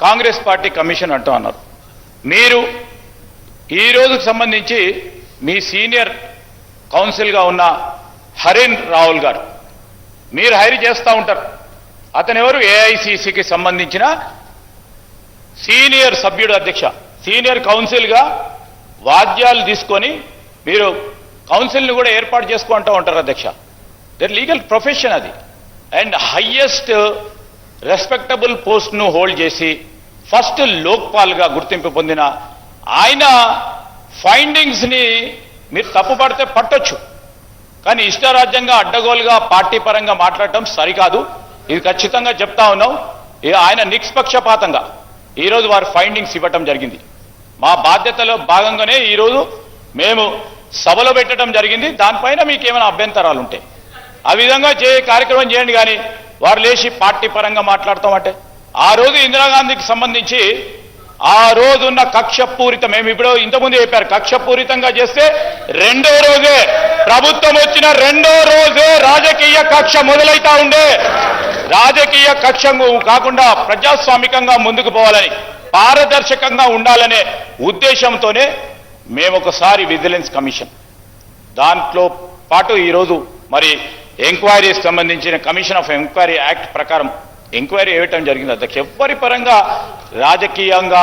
కాంగ్రెస్ పార్టీ కమిషన్ అంటూ అన్నారు. మీరు ఈ రోజుకు సంబంధించి మీ సీనియర్ కౌన్సిల్గా ఉన్న హరీన్ రావుల్ గారు మీరు హైర్ చేస్తూ ఉంటారు. అతను ఎవరు? ఏఐసిసికి సంబంధించిన సీనియర్ సభ్యుడు అధ్యక్ష. సీనియర్ కౌన్సిల్గా వాద్యాలు తీసుకొని మీరు కౌన్సిల్ని కూడా ఏర్పాటు చేసుకుంటూ ఉంటారు అధ్యక్ష. దట్ లీగల్ ప్రొఫెషన్ అది. అండ్ హయ్యెస్ట్ రెస్పెక్టబుల్ పోస్ట్ను హోల్డ్ చేసి ఫస్ట్ లోక్పాల్గా గుర్తింపు పొందిన ఆయన ఫైండింగ్స్ని మీరు తప్పుపడితే పట్టొచ్చు, కానీ ఇష్టారాజ్యంగా అడ్డగోలుగా పార్టీ పరంగా మాట్లాడటం సరికాదు. ఇది ఖచ్చితంగా చెప్తా ఉన్నాం. ఆయన నిష్పక్షపాతంగా ఈరోజు వారి ఫైండింగ్స్ ఇవ్వటం జరిగింది. మా బాధ్యతలో భాగంగానే ఈరోజు మేము సభలో పెట్టడం జరిగింది. దానిపైన మీకు ఏమైనా అభ్యంతరాలు ఉంటే ఆ విధంగా కార్యక్రమం చేయండి. కానీ వారు లేచి పార్టీ పరంగా మాట్లాడతామంటే ఆ రోజు ఇందిరాగాంధీకి సంబంధించి ఆ రోజున్న కక్షపూరితం మేము ఇప్పుడు ఇంతకుముందు చెప్పారు. కక్షపూరితంగా చేస్తే రెండో రోజే ప్రభుత్వం వచ్చిన రెండో రోజే రాజకీయ కక్ష మొదలైతా ఉండే. రాజకీయ కక్ష కాకుండా ప్రజాస్వామికంగా ముందుకు పోవాలని, పారదర్శకంగా ఉండాలనే ఉద్దేశంతోనే మేము ఒకసారి విజిలెన్స్ కమిషన్ దాంట్లో పాటు ఈరోజు మరి ఎంక్వైరీకి సంబంధించిన కమిషన్ ఆఫ్ ఎంక్వైరీ యాక్ట్ ప్రకారం ఎంక్వైరీ వేయటం జరిగింది అధ్యక్ష. ఎవ్వరి పరంగా రాజకీయంగా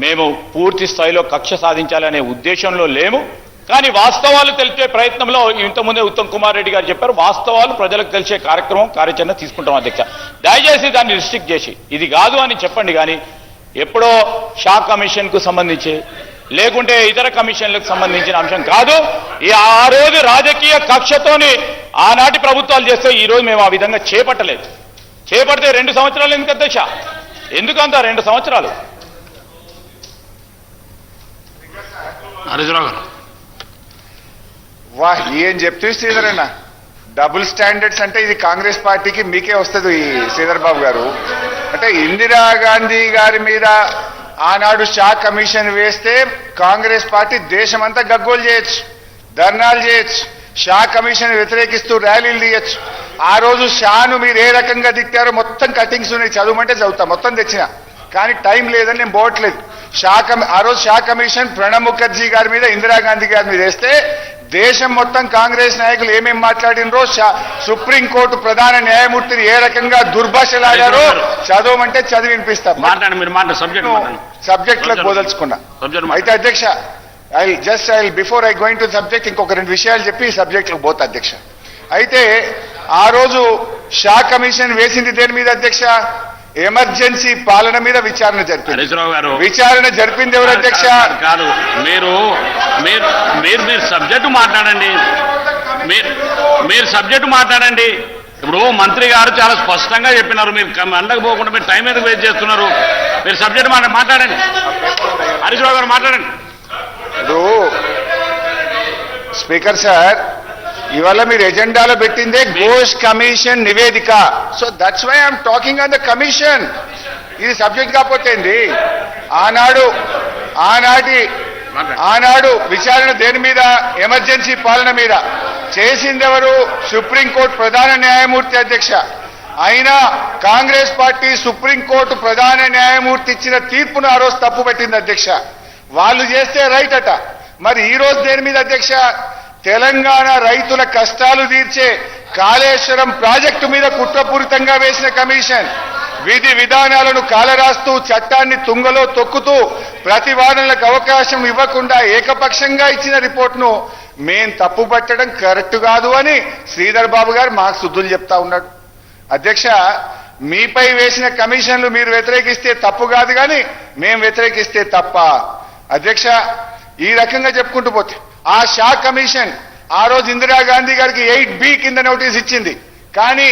మేము పూర్తి స్థాయిలో కక్ష సాధించాలనే ఉద్దేశంలో లేము. కానీ వాస్తవాలు తెలిపే ప్రయత్నంలో ఇంతకుముందే ఉత్తమ్ కుమార్ రెడ్డి గారు చెప్పారు, వాస్తవాలు ప్రజలకు తెలిసే కార్యచరణ తీసుకుంటాం అధ్యక్ష. దయచేసి దాన్ని రిస్ట్రిక్ట్ చేసి ఇది కాదు అని చెప్పండి. కానీ ఎప్పుడో షా కమిషన్కు సంబంధించి లేకుంటే ఇతర కమిషన్లకు సంబంధించిన అంశం కాదు. ఆ రోజు రాజకీయ కక్షతోని ఆనాటి ప్రభుత్వాలు చేస్తే ఈ రోజు మేము ఆ విధంగా చేపట్టలేదు. చేపడితే 2 సంవత్సరాలు ఎందుకు అధ్యక్ష? ఎందుకంత 2 సంవత్సరాలు? హరీశ్రావు గారు వాహ్, ఏం చెప్తే శ్రీధర్ అన్న, డబుల్ స్టాండర్డ్స్ అంటే ఇది కాంగ్రెస్ పార్టీకి మీకే వస్తుంది ఈ శ్రీధర్ బాబు గారు. అంటే ఇందిరాగాంధీ గారి మీద ఆనాడు షా కమిషన్ వేస్తే కాంగ్రెస్ పార్టీ దేశమంతా గగ్గోలు చేయొచ్చు, ధర్నాలు చేయొచ్చు, షా కమిషన్ వ్యతిరేకిస్తూ ర్యాలీలు తీయచ్చు. ఆ రోజు షాను మీరు ఏ రకంగా తిట్టారో మొత్తం కటింగ్స్ ఉన్నాయి, చదవమంటే చదువుతా, మొత్తం తెచ్చిన. కానీ టైం లేదని నేను పోవట్లేదు. ఆ రోజు షా కమిషన్ ప్రణబ్ ముఖర్జీ గారి మీద, ఇందిరాగాంధీ గారి మీద వేస్తే దేశం మొత్తం కాంగ్రెస్ నాయకులు ఏమేం మాట్లాడినరో, సుప్రీంకోర్టు ప్రధాన న్యాయమూర్తిని ఏ రకంగా దుర్భాషలాడారో చదవమంటే చదివి వినిపిస్తా. సబ్జెక్ట్ లకు బోదలుచుకున్నా. అయితే అధ్యక్ష, before I going to subject ఇంకొక 2 విషయాలు చెప్పి ఈ సబ్జెక్టులకు పోతా అధ్యక్ష. అయితే ఆ రోజు షా కమిషన్ వేసింది దేని మీద అధ్యక్ష? ఎమర్జెన్సీ పాలన మీద విచారణ జరిపింది. హరీశ్రావు గారు విచారణ జరిపింది ఎవరు అధ్యక్ష? కాదు, మీరు సబ్జెక్టు మాట్లాడండి. మీరు సబ్జెక్టు మాట్లాడండి. ఇప్పుడు మంత్రి గారు చాలా స్పష్టంగా చెప్పినారు. మీరు అండకు పోకుండా మీరు టైం ఎందుకు వేస్ట్ చేస్తున్నారు? మీరు సబ్జెక్టు మాట్లాడండి. హరీశ్రావు గారు మాట్లాడండి. ఇప్పుడు స్పీకర్ సార్, ఇవాళ మీరు ఎజెండాలో పెట్టిందే ఘోష్ కమిషన్ నివేదిక. So that's why I'm talking on the commission. ఇది సబ్జెక్ట్ కాకపోతే ఆనాడు విచారణ దేని మీద? ఎమర్జెన్సీ పాలన మీద. చేసిందెవరు? సుప్రీంకోర్టు ప్రధాన న్యాయమూర్తి అధ్యక్ష. అయినా కాంగ్రెస్ పార్టీ సుప్రీంకోర్టు ప్రధాన న్యాయమూర్తి ఇచ్చిన తీర్పును ఆ రోజు తప్పు పెట్టింది అధ్యక్ష. వాళ్ళు చేస్తే రైట్ అట. మరి ఈ రోజు దేని మీద అధ్యక్ష? తెలంగాణ రైతుల కష్టాలు తీర్చే కాళేశ్వరం ప్రాజెక్టు మీద కుట్రపూరితంగా వేసిన కమిషన్ విధి విధానాలను కాలరాస్తూ, చట్టాన్ని తుంగలో తొక్కుతూ, ప్రతివాదనలకు అవకాశం ఇవ్వకుండా ఏకపక్షంగా ఇచ్చిన రిపోర్ట్ను మేం తప్పుపట్టడం కరెక్ట్ కాదు అని శ్రీధర్ బాబు గారు మాకు శుద్ధులు చెప్తా ఉన్నాడు. అధ్యక్ష, మీపై వేసిన కమిషన్లు మీరు వ్యతిరేకిస్తే తప్పు కాదు, కానీ మేం వ్యతిరేకిస్తే తప్ప? అధ్యక్ష, ఈ రకంగా చెప్పుకుంటూ పోతే ఆ షా కమిషన్ ఆ రోజు ఇందిరాగాంధీ గారికి 8B కింద నోటీస్ ఇచ్చింది. కానీ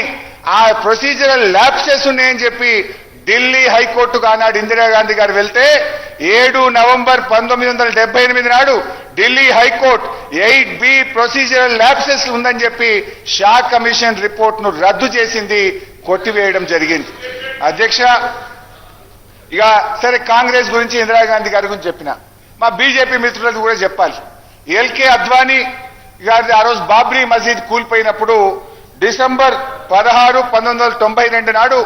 ఆ ప్రొసీజరల్ ల్యాప్సెస్ ఉన్నాయని చెప్పి ఢిల్లీ హైకోర్టుకు ఆనాడు ఇందిరాగాంధీ గారు వెళ్తే 7 నవంబర్ 1978 నాడు Delhi high court 8B procedural lapses ఉందని చెప్పి షా కమిషన్ రిపోర్ట్ను రద్దు చేసింది, కొట్టివేయడం జరిగింది. అధ్యక్ష, ఇక సరే కాంగ్రెస్ గురించి ఇందిరాగాంధీ గారి గురించి చెప్పిన, మా బీజేపీ మిత్రులకు కూడా చెప్పాలి. ఎల్కే అద్వానీ గారిది ఆ రోజు బాబ్రీ మసీద్ కూలిపోయినప్పుడు డిసెంబర్ 16, 1992 నాడు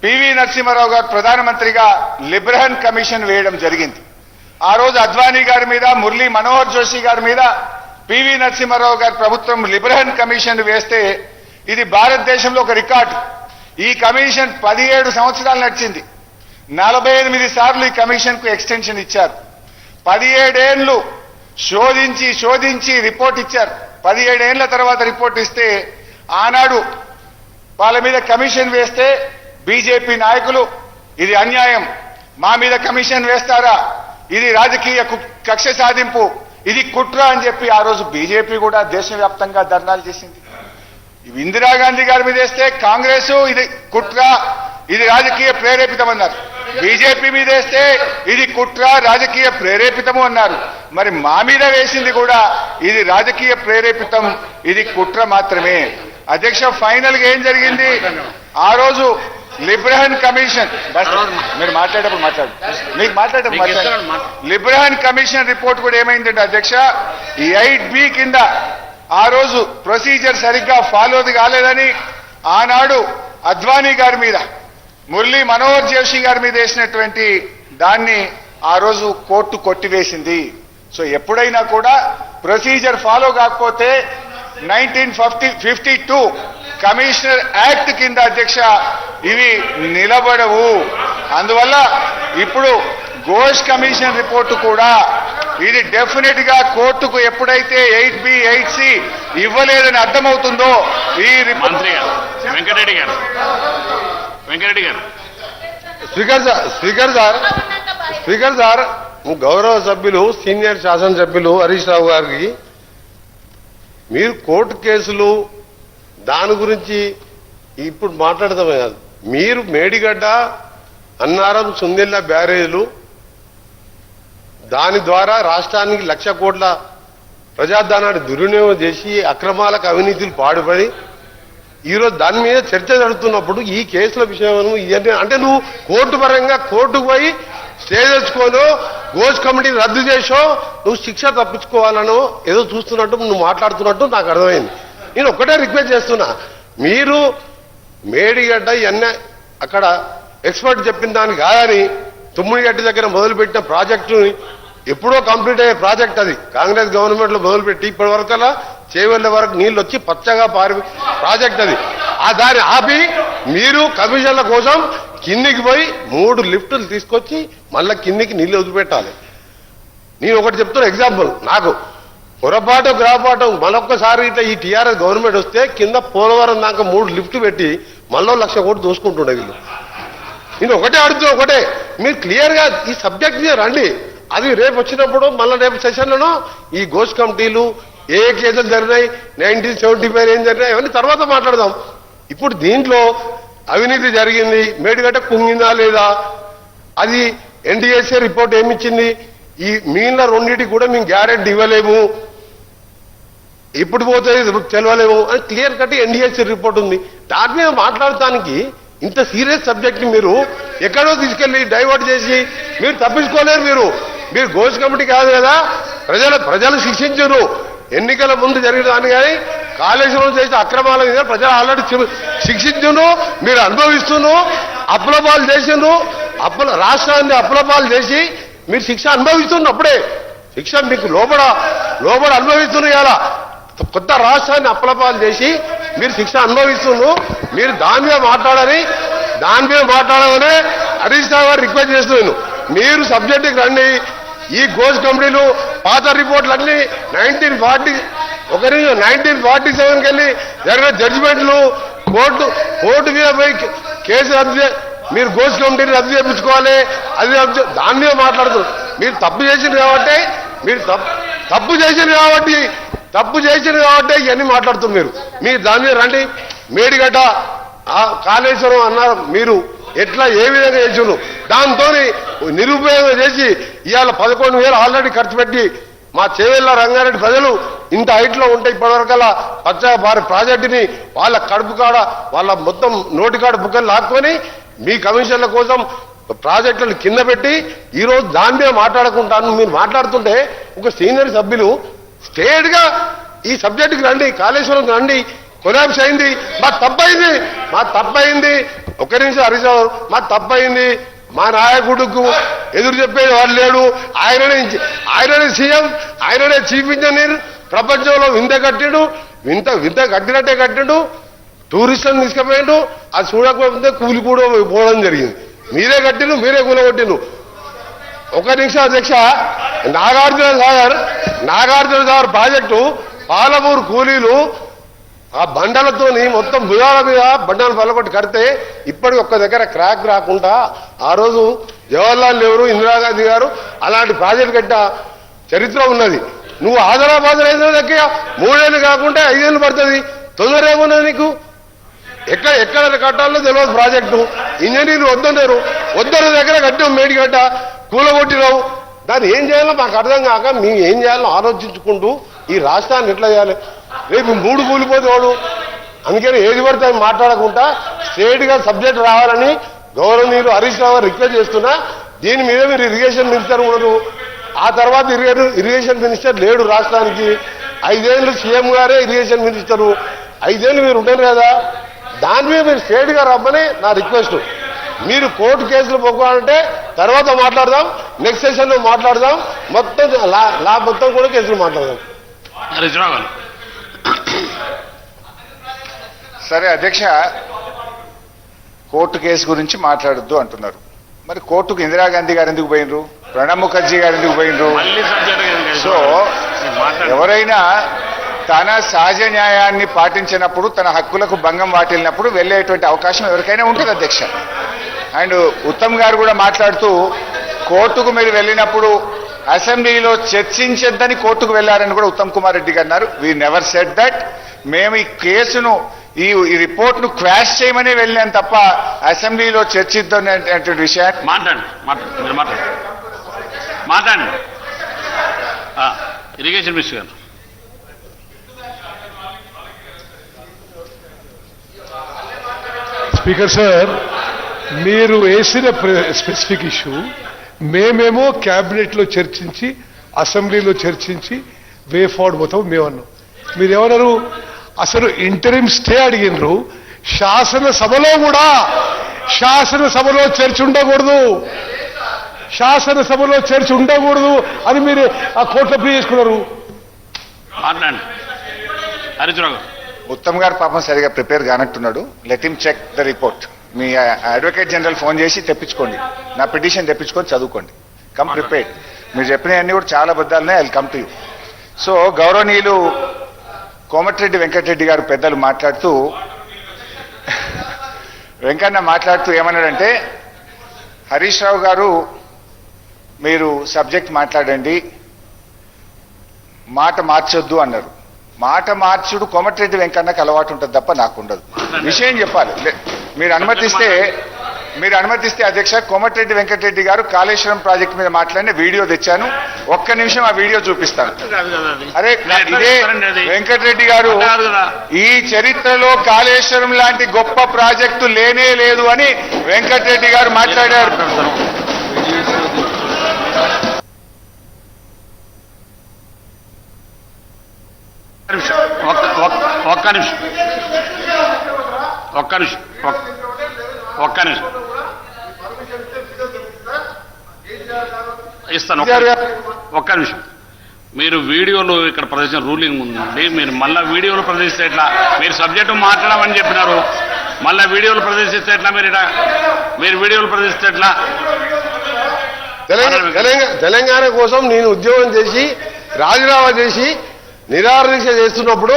పివి నరసింహారావు గారు ప్రధానమంత్రిగా లిబ్రహన్ కమిషన్ వేయడం జరిగింది. ఆ రోజు అద్వానీ గారి మీద, మురళీ మనోహర్ జోషి గారి మీద పివి నరసింహారావు గారి ప్రభుత్వం లిబ్రహన్ కమిషన్ వేస్తే ఇది భారతదేశంలో ఒక రికార్డు. ఈ కమిషన్ 17 సంవత్సరాలు నడిచింది. 48 సార్లు ఈ కమిషన్ కు ఎక్స్టెన్షన్ ఇచ్చారు. 17 ఏళ్లు శోధించి రిపోర్ట్ ఇచ్చారు. 17 ఏళ్ల తర్వాత రిపోర్ట్ ఇస్తే ఆనాడు వాళ్ళ మీద కమిషన్ వేస్తే బీజేపీ నాయకులు ఇది అన్యాయం, మా మీద కమిషన్ వేస్తారా, ఇది రాజకీయ కక్ష సాధింపు, ఇది కుట్ర అని చెప్పి ఆ రోజు బీజేపీ కూడా దేశవ్యాప్తంగా ధర్నాలు చేసింది. ఇందిరాగాంధీ గారి మీద వేస్తే కాంగ్రెస్ ఇది కుట్ర, ఇది రాజకీయ ప్రేరేపితం అన్నారు. బీజేపీ మీద వేస్తే ఇది కుట్ర, రాజకీయ ప్రేరేపితము అన్నారు. మరి మా మీద వేసింది కూడా ఇది రాజకీయ ప్రేరేపితం, ఇది కుట్ర మాత్రమే. అధ్యక్ష, ఫైనల్ గా ఏం జరిగింది? ఆ రోజు లిబ్రహన్ కమిషన్, మీరు మాట్లాడేటప్పుడు లిబ్రహన్ కమిషన్ రిపోర్ట్ కూడా ఏమైందంటే అధ్యక్ష, ఈ 8B కింద ఆ రోజు ప్రొసీజర్ సరిగ్గా ఫాలో కాలేదని ఆనాడు అద్వానీ గారి మీద, మురళీ మనోహర్ జోషి గారి మీద వేసినటువంటి దాన్ని ఆ రోజు కోర్టు కొట్టివేసింది. సో ఎప్పుడైనా కూడా ప్రొసీజర్ ఫాలో కాకపోతే 1952 కమిషనర్ యాక్ట్ కింద అధ్యక్ష ఇవి నిలబడవు. అందువల్ల ఇప్పుడు ఘోష్ కమిషన్ రిపోర్టు కూడా ఇది డెఫినెట్ గా కోర్టుకు ఎప్పుడైతే 8B 8C ఇవ్వలేదని అర్థమవుతుందో ఈ మంత్రి గారు వెంకరెడ్డి గారు స్పీకర్ సార్ గౌరవ సభ్యులు సీనియర్ శాసనసభ్యులు హరీష్ రావు గారికి మీరు కోర్టు కేసులు దాని గురించి ఇప్పుడు మాట్లాడతామే కాదు, మీరు మేడిగడ్డ, అన్నారం, సుందెల్ల బ్యారేజీలు దాని ద్వారా రాష్ట్రానికి 1,00,000 కోట్ల ప్రజాధనాన్ని దుర్వినియోగం చేసి అక్రమాలకు అవినీతులు పాడుపడి ఈరోజు దాని మీద చర్చ జరుగుతున్నప్పుడు ఈ కేసుల విషయం ఇవన్నీ అంటే నువ్వు కోర్టు పరంగా కోర్టుకు పోయి స్టే తెచ్చుకోనో ఘోష్ కమిటీని రద్దు చేసో నువ్వు శిక్ష తప్పించుకోవాలనో ఏదో చూస్తున్నట్టు నువ్వు మాట్లాడుతున్నట్టు నాకు అర్థమైంది. నేను ఒక్కటే రిక్వెస్ట్ చేస్తున్నా, మీరు మేడిగడ్డ ఇవన్నీ అక్కడ ఎక్స్పర్ట్ చెప్పిన దాన్ని కాదని తుమ్మిడిగడ్డ దగ్గర మొదలుపెట్టిన ప్రాజెక్టుని ఎప్పుడో కంప్లీట్ అయ్యే ప్రాజెక్ట్ అది కాంగ్రెస్ గవర్నమెంట్ లో మొదలుపెట్టి ఇప్పటి వరకల్లా చేవెళ్ల వరకు నీళ్ళు వచ్చి పచ్చగా పారి ప్రాజెక్ట్ అది. ఆ దాన్ని ఆపి మీరు కమిషన్ల కోసం కిందికి పోయి 3 లిఫ్టులు తీసుకొచ్చి మళ్ళా కిందికి నీళ్లు వదిలిపెట్టాలి. నేను ఒకటి చెప్తున్నా ఎగ్జాంపుల్, నాకు పొరపాటు గ్రాపాటు మరొక్కసారి ఇట్లా ఈ టీఆర్ఎస్ గవర్నమెంట్ వస్తే కింద పోలవరం దాకా 3 లిఫ్ట్లు పెట్టి మళ్ళీ 1,00,000 కోట్లు దోసుకుంటుండే వీళ్ళు. నేను ఒకటే అడుగుతూ ఒకటే, మీరు క్లియర్ గా ఈ సబ్జెక్ట్ మీద రండి. అది రేపు వచ్చినప్పుడు మళ్ళీ రేపు సెషన్లను ఈ ఘోష్ కమిటీలు ఏ కేసులు జరిగినాయి, 1975 ఏం జరిగినాయి ఇవన్నీ తర్వాత మాట్లాడదాం. ఇప్పుడు దీంట్లో అవినీతి జరిగింది, మేడిగడ్డ కుంగిందా లేదా, అది ఎన్డీఎస్ఏ రిపోర్ట్ ఏమిచ్చింది, ఈ మిగిలిన రెండింటికి కూడా మేము గ్యారెంటీ ఇవ్వలేము, ఇప్పుడు పోతే తెలవలేము అని క్లియర్ కట్ ఎన్డీఎస్ఏ రిపోర్ట్ ఉంది. దాని మీద మాట్లాడటానికి ఇంత సీరియస్ సబ్జెక్ట్ మీరు ఎక్కడో తీసుకెళ్లి డైవర్ట్ చేసి మీరు తప్పించుకోలేరు. మీరు ఘోష్ కమిటీ కాదు కదా, ప్రజలు శిక్షించరు. ఎన్నికల ముందు జరిగిన దాన్ని కానీ కాళేశ్వరం చేసిన అక్రమాల మీద ప్రజలు ఆల్రెడీ శిక్షించును, మీరు అనుభవిస్తును, అప్లపాలు చేసిండ్రు, రాష్ట్రాన్ని అప్లపాలు చేసి మీరు శిక్ష అనుభవిస్తున్నప్పుడే శిక్ష మీకు లోబడ అనుభవిస్తున్నారు. ఇలా కొత్త రాష్ట్రాన్ని అప్లపాలు చేసి మీరు శిక్ష అనుభవిస్తున్నారు. మీరు దాని మీద మాట్లాడమని హరీష్ రావు గారు రిక్వెస్ట్ చేస్తున్నాను. మీరు సబ్జెక్టుకి రండి. ఈ ఘోష్ కమిటీలు పాత రిపోర్ట్లన్నీ 1947కి వెళ్ళి జరిగిన జడ్జిమెంట్లు కోర్టు మీద పోయి కేసు రద్దు, మీరు ఘోష్ కమిటీని రద్దు చేయించుకోవాలి, అది దాని మీద మాట్లాడుతున్నారు. మీరు తప్పు చేసింది కాబట్టి ఇవన్నీ మాట్లాడుతున్నారు. మీరు దాని మీద రండి. మేడిగడ్డ కాళేశ్వరం అన్నారు, మీరు ఎట్లా ఏ విధంగా చేసిండ్రు, దాంతో నిరుపయోగం చేసి ఇవాళ 11,000 ఆల్రెడీ ఖర్చు పెట్టి మా చేవెళ్ళ రంగారెడ్డి ప్రజలు ఇంత హైట్ లో ఉంటే ఇప్పటివరకల్లా పచ్చగా పారే ప్రాజెక్టుని వాళ్ళ కడుపు కాడ వాళ్ళ మొత్తం నోటికాడ బుక్కలు లాక్కొని మీ కమిషన్ల కోసం ప్రాజెక్టులను కింద పెట్టి ఈరోజు దాని మీద మాట్లాడుకుంటాను. మీరు మాట్లాడుతుంటే ఒక సీనియర్ సభ్యులు స్టేట్గా ఈ సబ్జెక్టుకి రండి, కాళేశ్వరం రండి, కొలాబ్స్ అయింది, మా తప్పయింది. ఒక్క నిమిషం హరీష్ రావు, మా తప్పయింది, మా నాయకుడుకు ఎదురు చెప్పేది వాడు లేడు, ఆయననే సీఎం, ఆయననే చీఫ్ ఇంజనీర్, ప్రపంచంలో వింత కట్టినట్టే కట్టిండు, టూరిస్టులను తీసుకుపోయిండు, అది చూడకపోతే కూలి కూడా పోవడం జరిగింది. మీరే కట్టిండు, మీరే కూలగొట్టిండు. ఒక నిమిషం అధ్యక్ష, నాగార్జున సాగర్ ప్రాజెక్టు పాలమూరు కూలీలు ఆ బండలతోని మొత్తం భుజాల మీద బండలు పలకొట్టి కడితే ఇప్పటికి ఒక్క దగ్గర క్రాక్ రాకుండా ఆ రోజు జవహర్లాల్ నెహ్రూ, ఇందిరాగాంధీ గారు అలాంటి ప్రాజెక్టు కట్ట చరిత్ర ఉన్నది. నువ్వు ఆదరాబాద్ దగ్గర 3 ఏళ్ళు కాకుండా 5 ఏళ్ళు పడుతుంది. తొందర ఏమున్నది నీకు? ఎక్కడ కట్టాలో తెలియదు ప్రాజెక్టు. ఇంజనీర్లు వద్దరు దగ్గర కట్టాం, మేడిగడ్డ కూలగొట్టినావు. దాన్ని ఏం చేయాలో మాకు అర్థం కాక మేము ఏం చేయాలో ఆలోచించుకుంటూ ఈ రాష్ట్రాన్ని ఎట్లా చేయాలి, రేపు 3 కూలిపోతే వాడు. అందుకని ఏది పడితే అది మాట్లాడకుండా స్ట్రేట్గా సబ్జెక్ట్ రావాలని గౌరవనీయులు హరీష్ రావు గారు రిక్వెస్ట్ చేస్తున్నా. దీని మీద మీరు ఇరిగేషన్ మినిస్టర్ ఉండరు, ఆ తర్వాత ఇరిగేషన్ మినిస్టర్ లేడు రాష్ట్రానికి. 5 ఏళ్ళు సీఎం గారే ఇరిగేషన్ మినిస్టరు, 5 ఏళ్ళు మీరు ఉండరు కదా. దాని మీద మీరు స్ట్రేట్గా రమ్మని నా రిక్వెస్ట్. మీరు కోర్టు కేసులు పోవాలంటే తర్వాత మాట్లాడదాం, నెక్స్ట్ సెషన్లో మాట్లాడదాం, మొత్తం లా మొత్తం కూడా కేసులు మాట్లాడదాం. సరే అధ్యక్ష, కోర్టు కేసు గురించి మాట్లాడొద్దు అంటున్నారు. మరి కోర్టుకు ఇందిరాగాంధీ గారు ఎందుకు పోయినరు, ప్రణబ్ ముఖర్జీ గారు ఎందుకు పోయినరు? సో ఎవరైనా తన సహజ న్యాయాన్ని పాటించినప్పుడు, తన హక్కులకు భంగం వాటిల్లినప్పుడు వెళ్ళేటువంటి అవకాశం ఎవరికైనా ఉంటుంది అధ్యక్ష. అండ్ ఉత్తమ్ గారు కూడా మాట్లాడుతూ కోర్టుకు మీరు వెళ్ళినప్పుడు అసెంబ్లీలో చర్చించొద్దని కోర్టుకు వెళ్ళారని కూడా ఉత్తమ్ కుమార్ రెడ్డి గారు అన్నారు. We never said that. మేము ఈ కేసును ఈ రిపోర్ట్ను క్వాష్ చేయమని వెళ్ళాం తప్ప అసెంబ్లీలో చర్చిద్దాం విషయాన్ని మాట్లాడండి. ఇరిగేషన్ మినిస్టర్ గారు. స్పీకర్ సార్, మీరు వేసిన స్పెసిఫిక్ ఇష్యూ మేమేమో క్యాబినెట్లో చర్చించి, అసెంబ్లీలో చర్చించి వే ఫార్వర్డ్ పోతాం మేమన్నాం. మీరేమన్నారు? అసలు ఇంటరిమ్ స్టే అడిగినరు. శాసనసభలో కూడా చర్చ ఉండకూడదు, శాసనసభలో చర్చ ఉండకూడదు అని మీరు ఆ కోర్టులో ప్లే చేసుకున్నారు. మాట్లాడండి హరీష్ రావు. ఉత్తమ్ గారు పాపం సరిగా ప్రిపేర్ కానట్టున్నాడు. Let him check the report. మీ అడ్వకేట్ జనరల్ ఫోన్ చేసి తెప్పించుకోండి, నా పిటిషన్ తెప్పించుకొని చదువుకోండి. Come prepared. మీరు చెప్పినవన్నీ కూడా చాలా బద్దాలనే I will come to you. So గౌరవనీయులు కోమటిరెడ్డి వెంకటరెడ్డి గారు పెద్దలు మాట్లాడుతూ, వెంకన్న మాట్లాడుతూ ఏమన్నాడంటే, హరీష్ రావు గారు మీరు సబ్జెక్ట్ మాట్లాడండి, మాట మార్చొద్దు అన్నారు. మాట మార్చుడు కోమటిరెడ్డి వెంకన్నకు అలవాటు ఉంటుంది తప్ప నాకు ఉండదు. విషయం చెప్పాలి. మీరు అనుమతిస్తే అధ్యక్ష, కోమటిరెడ్డి వెంకటరెడ్డి గారు కాళేశ్వరం ప్రాజెక్టు మీద మాట్లాడిన వీడియో తెచ్చాను. ఒక్క నిమిషం ఆ వీడియో చూపిస్తాను. అరే ఇదే వెంకటరెడ్డి గారు, ఈ చరిత్రలో కాళేశ్వరం లాంటి గొప్ప ప్రాజెక్టు లేనే లేదు అని వెంకటరెడ్డి గారు మాట్లాడారు. ఒక్క నిమిషం ఇస్తాను. ఒక్క నిమిషం. మీరు వీడియోలో ఇక్కడ ప్రదర్శన రూలింగ్ ఉందండి. మీరు మళ్ళీ వీడియోలో ప్రదర్శిస్తే ఎట్లా? మీరు సబ్జెక్టు మాట్లాడమని చెప్పినారు, మళ్ళీ వీడియోలు ప్రదర్శిస్తే ఎట్లా? మీరు వీడియోలు ప్రదర్శిస్తే ఎట్లా? తెలంగాణ కోసం నేను ఉద్యోగం చేసి రాజీనామా చేసి నిరాదీక్ష చేస్తున్నప్పుడు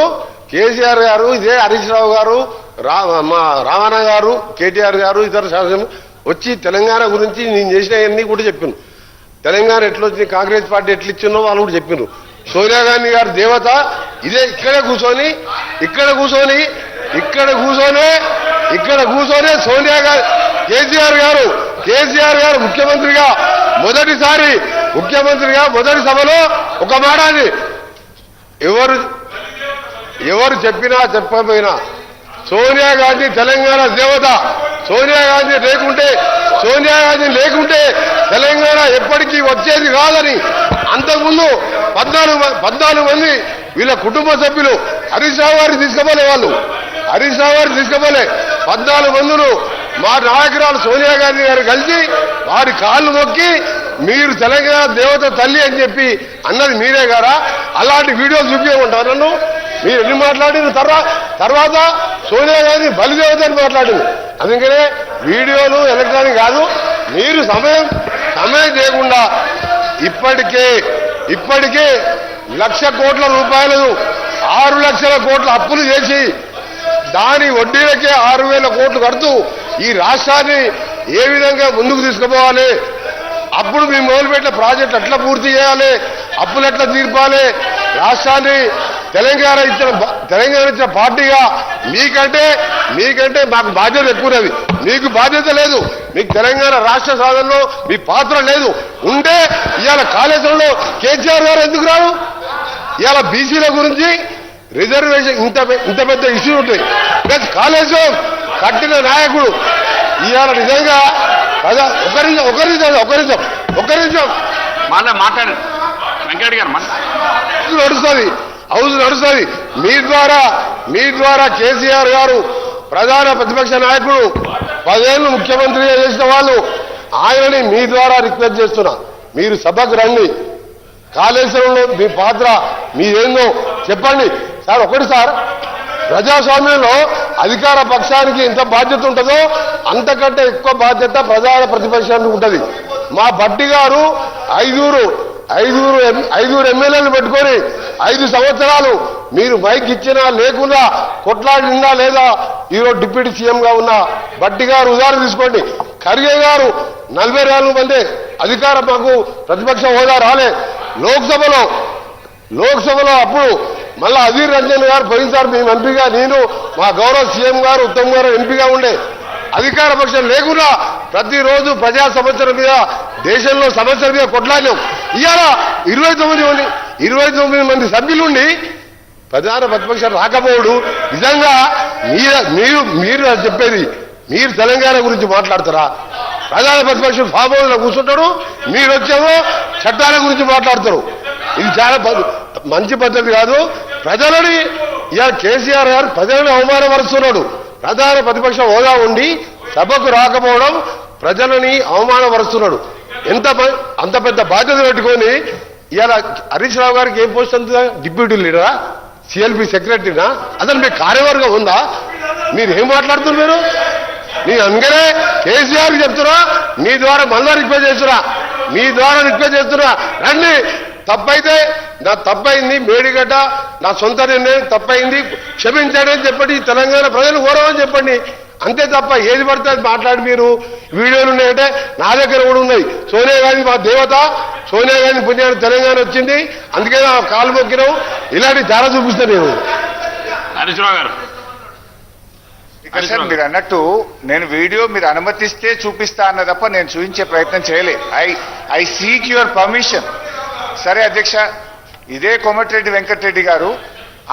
కేసీఆర్ గారు, ఇదే హరీష్ రావు గారు, మా రామన్న గారు, కేటీఆర్ గారు, ఇతర శాసనం వచ్చి తెలంగాణ గురించి నేను చేసినవన్నీ కూడా చెప్పాను. తెలంగాణ ఎట్లొచ్చింది, కాంగ్రెస్ పార్టీ ఎట్లా ఇచ్చిందో వాళ్ళు కూడా చెప్పారు. సోనియా గాంధీ గారు దేవత ఇదే ఇక్కడే కూర్చొని సోనియా గాంధీ, కేసీఆర్ గారు ముఖ్యమంత్రిగా మొదటి సభలో ఒక మాట అది ఎవరు చెప్పినా చెప్పకపోయినా సోనియా గాంధీ తెలంగాణ దేవత. సోనియా గాంధీ లేకుంటే తెలంగాణ ఎప్పటికీ వచ్చేది కాదని అంతకుముందు 14 మంది వీళ్ళ కుటుంబ సభ్యులు హరీష్ రావు గారిని తీసుకుపోలే వాళ్ళు. హరీష్ రావు గారిని తీసుకుపోలే 14 మందులు మా నాయకురాలు సోనియా గాంధీ గారు కలిసి వారి కాళ్ళు మొక్కి మీరు తెలంగాణ దేవత తల్లి అని చెప్పి అన్నది మీరే గారా? అలాంటి వీడియోలు చూపించమంటారు నన్ను. మీరు ఎన్ని మాట్లాడిన తర్వాత సోనియా గాంధీ బలిదేవత అని మాట్లాడింది. అందుకనే వీడియోలు ఎలక్ట్రానిక్ కాదు. మీరు సమయం చేయకుండా ఇప్పటికే 1,00,000 కోట్ల రూపాయలు 6 లక్షల కోట్ల అప్పులు చేసి దాని వడ్డీలకే 6,000 కోట్లు కడుతూ ఈ రాష్ట్రాన్ని ఏ విధంగా ముందుకు తీసుకుపోవాలి, అప్పుడు మేము మొదలుపెట్టిన ప్రాజెక్టు ఎట్లా పూర్తి చేయాలి, అప్పులు ఎట్లా తీర్పాలి, రాష్ట్రాన్ని తెలంగాణ ఇచ్చిన పార్టీగా మీకంటే మాకు బాధ్యత ఎక్కువది. మీకు బాధ్యత లేదు. మీకు తెలంగాణ రాష్ట్ర సాధనలో మీ పాత్ర లేదు. ఉంటే ఇవాళ కాళేశ్వరంలో కేసీఆర్ గారు ఎందుకు రావు? ఇవాళ బీసీల గురించి రిజర్వేషన్ ఇంత పెద్ద ఇష్యూ ఉంటాయి. ప్లస్ కాళేశ్వరం కట్టిన నాయకుడు ఇవాళ నిజంగా ఒక నిమిషం మాట్లాడండి వెంకయ్య గారు. హౌస్ నడుస్తుంది. మీ ద్వారా కేసీఆర్ గారు ప్రధాన ప్రతిపక్ష నాయకుడు 10 ఏళ్ళు ముఖ్యమంత్రిగా చేసిన వాళ్ళు, ఆయనని మీ ద్వారా రిక్వెస్ట్ చేస్తున్నా, మీరు సభకు రండి. కాళేశ్వరంలో మీ పాత్ర మీదేందో చెప్పండి సార్. ఒకటి సార్, ప్రజాస్వామ్యంలో అధికార పక్షానికి ఎంత బాధ్యత ఉంటుందో అంతకంటే ఎక్కువ బాధ్యత ప్రధాన ప్రతిపక్షానికి ఉంటుంది. మా భట్టి గారు ఐదుగురు ఎమ్మెల్యేలు పెట్టుకొని 5 సంవత్సరాలు మీరు మైక్ ఇచ్చినా లేకున్నా కొట్లాడినా లేదా ఈరోజు డిప్యూటీ సీఎంగా ఉన్న భట్టి గారు ఉదాహరణ తీసుకోండి. ఖర్గే గారు 44 మంది అధికారం మాకు ప్రతిపక్ష హోదా రాలే. లోక్సభలో అప్పుడు మళ్ళా అధీర్ రంజన్ గారు పోయినసారి మేము ఎంపీగా, నేను మా గౌరవ సీఎం గారు ఉత్తమ్ గారు ఎంపీగా ఉండే. అధికార పక్షం లేకుండా ప్రతిరోజు ప్రజా సమస్యల మీద, దేశంలో సమస్యల మీద కొట్లాడినాం. ఇవాళ 29 మంది సభ్యులుండి ప్రధాన ప్రతిపక్షం రాకపోవడు నిజంగా మీరు చెప్పేది, మీరు తెలంగాణ గురించి మాట్లాడతారా? ప్రధాన ప్రతిపక్షం ఫామ్ హౌస్లో కూర్చుంటాడు, మీరు వచ్చేమో చట్టాల గురించి మాట్లాడతారు. ఇది చాలా మంచి పద్ధతి కాదు. ప్రజలని ఇవాళ కేసీఆర్ గారు ప్రజలను అవమానపరుస్తున్నాడు. ప్రధాన ప్రతిపక్ష హోదా ఉండి సభకు రాకపోవడం ప్రజలని అవమానపరుస్తున్నాడు. అంత పెద్ద బాధ్యత పెట్టుకొని ఇవాళ హరీష్ రావు గారికి ఏం పోస్ట్ అంత? డిప్యూటీ లీడరా, సిఎల్పి సెక్రటరీనా? అసలు మీకు కార్యవర్గం ఉందా? మీరు ఏం మాట్లాడుతున్నారు? నేను అందుకనే కేసీఆర్ చెప్తున్నా, మీ ద్వారా మళ్ళా రిక్వెస్ట్ చేస్తున్నా, రండి. తప్పైతే నా తప్పైంది, మేడిగడ్డ నా సొంత నిర్ణయం తప్పైంది, క్షమించండి అని చెప్పండి. తెలంగాణ ప్రజలు గౌరవం చెప్పండి. అంతే తప్ప ఏది పడితే అది మాట్లాడి మీరు వీడియోలు ఉన్నాయంటే నా దగ్గర కూడా ఉన్నాయి. సోనియా గాంధీ మా దేవత, సోనియా గాంధీ పుణ్యాన్ని తెలంగాణ వచ్చింది, అందుకే నా కాలు మొక్కినాం. ఇలాంటి చాలా చూపిస్తా నేను. హరీష్ రావు గారు, సార్ మీరు అన్నట్టు నేను వీడియో మీరు అనుమతిస్తే చూపిస్తా అన్న తప్ప నేను చూపించే ప్రయత్నం చేయలే. I seek your permission. సరే అధ్యక్ష, ఇదే కోమటిరెడ్డి వెంకటరెడ్డి గారు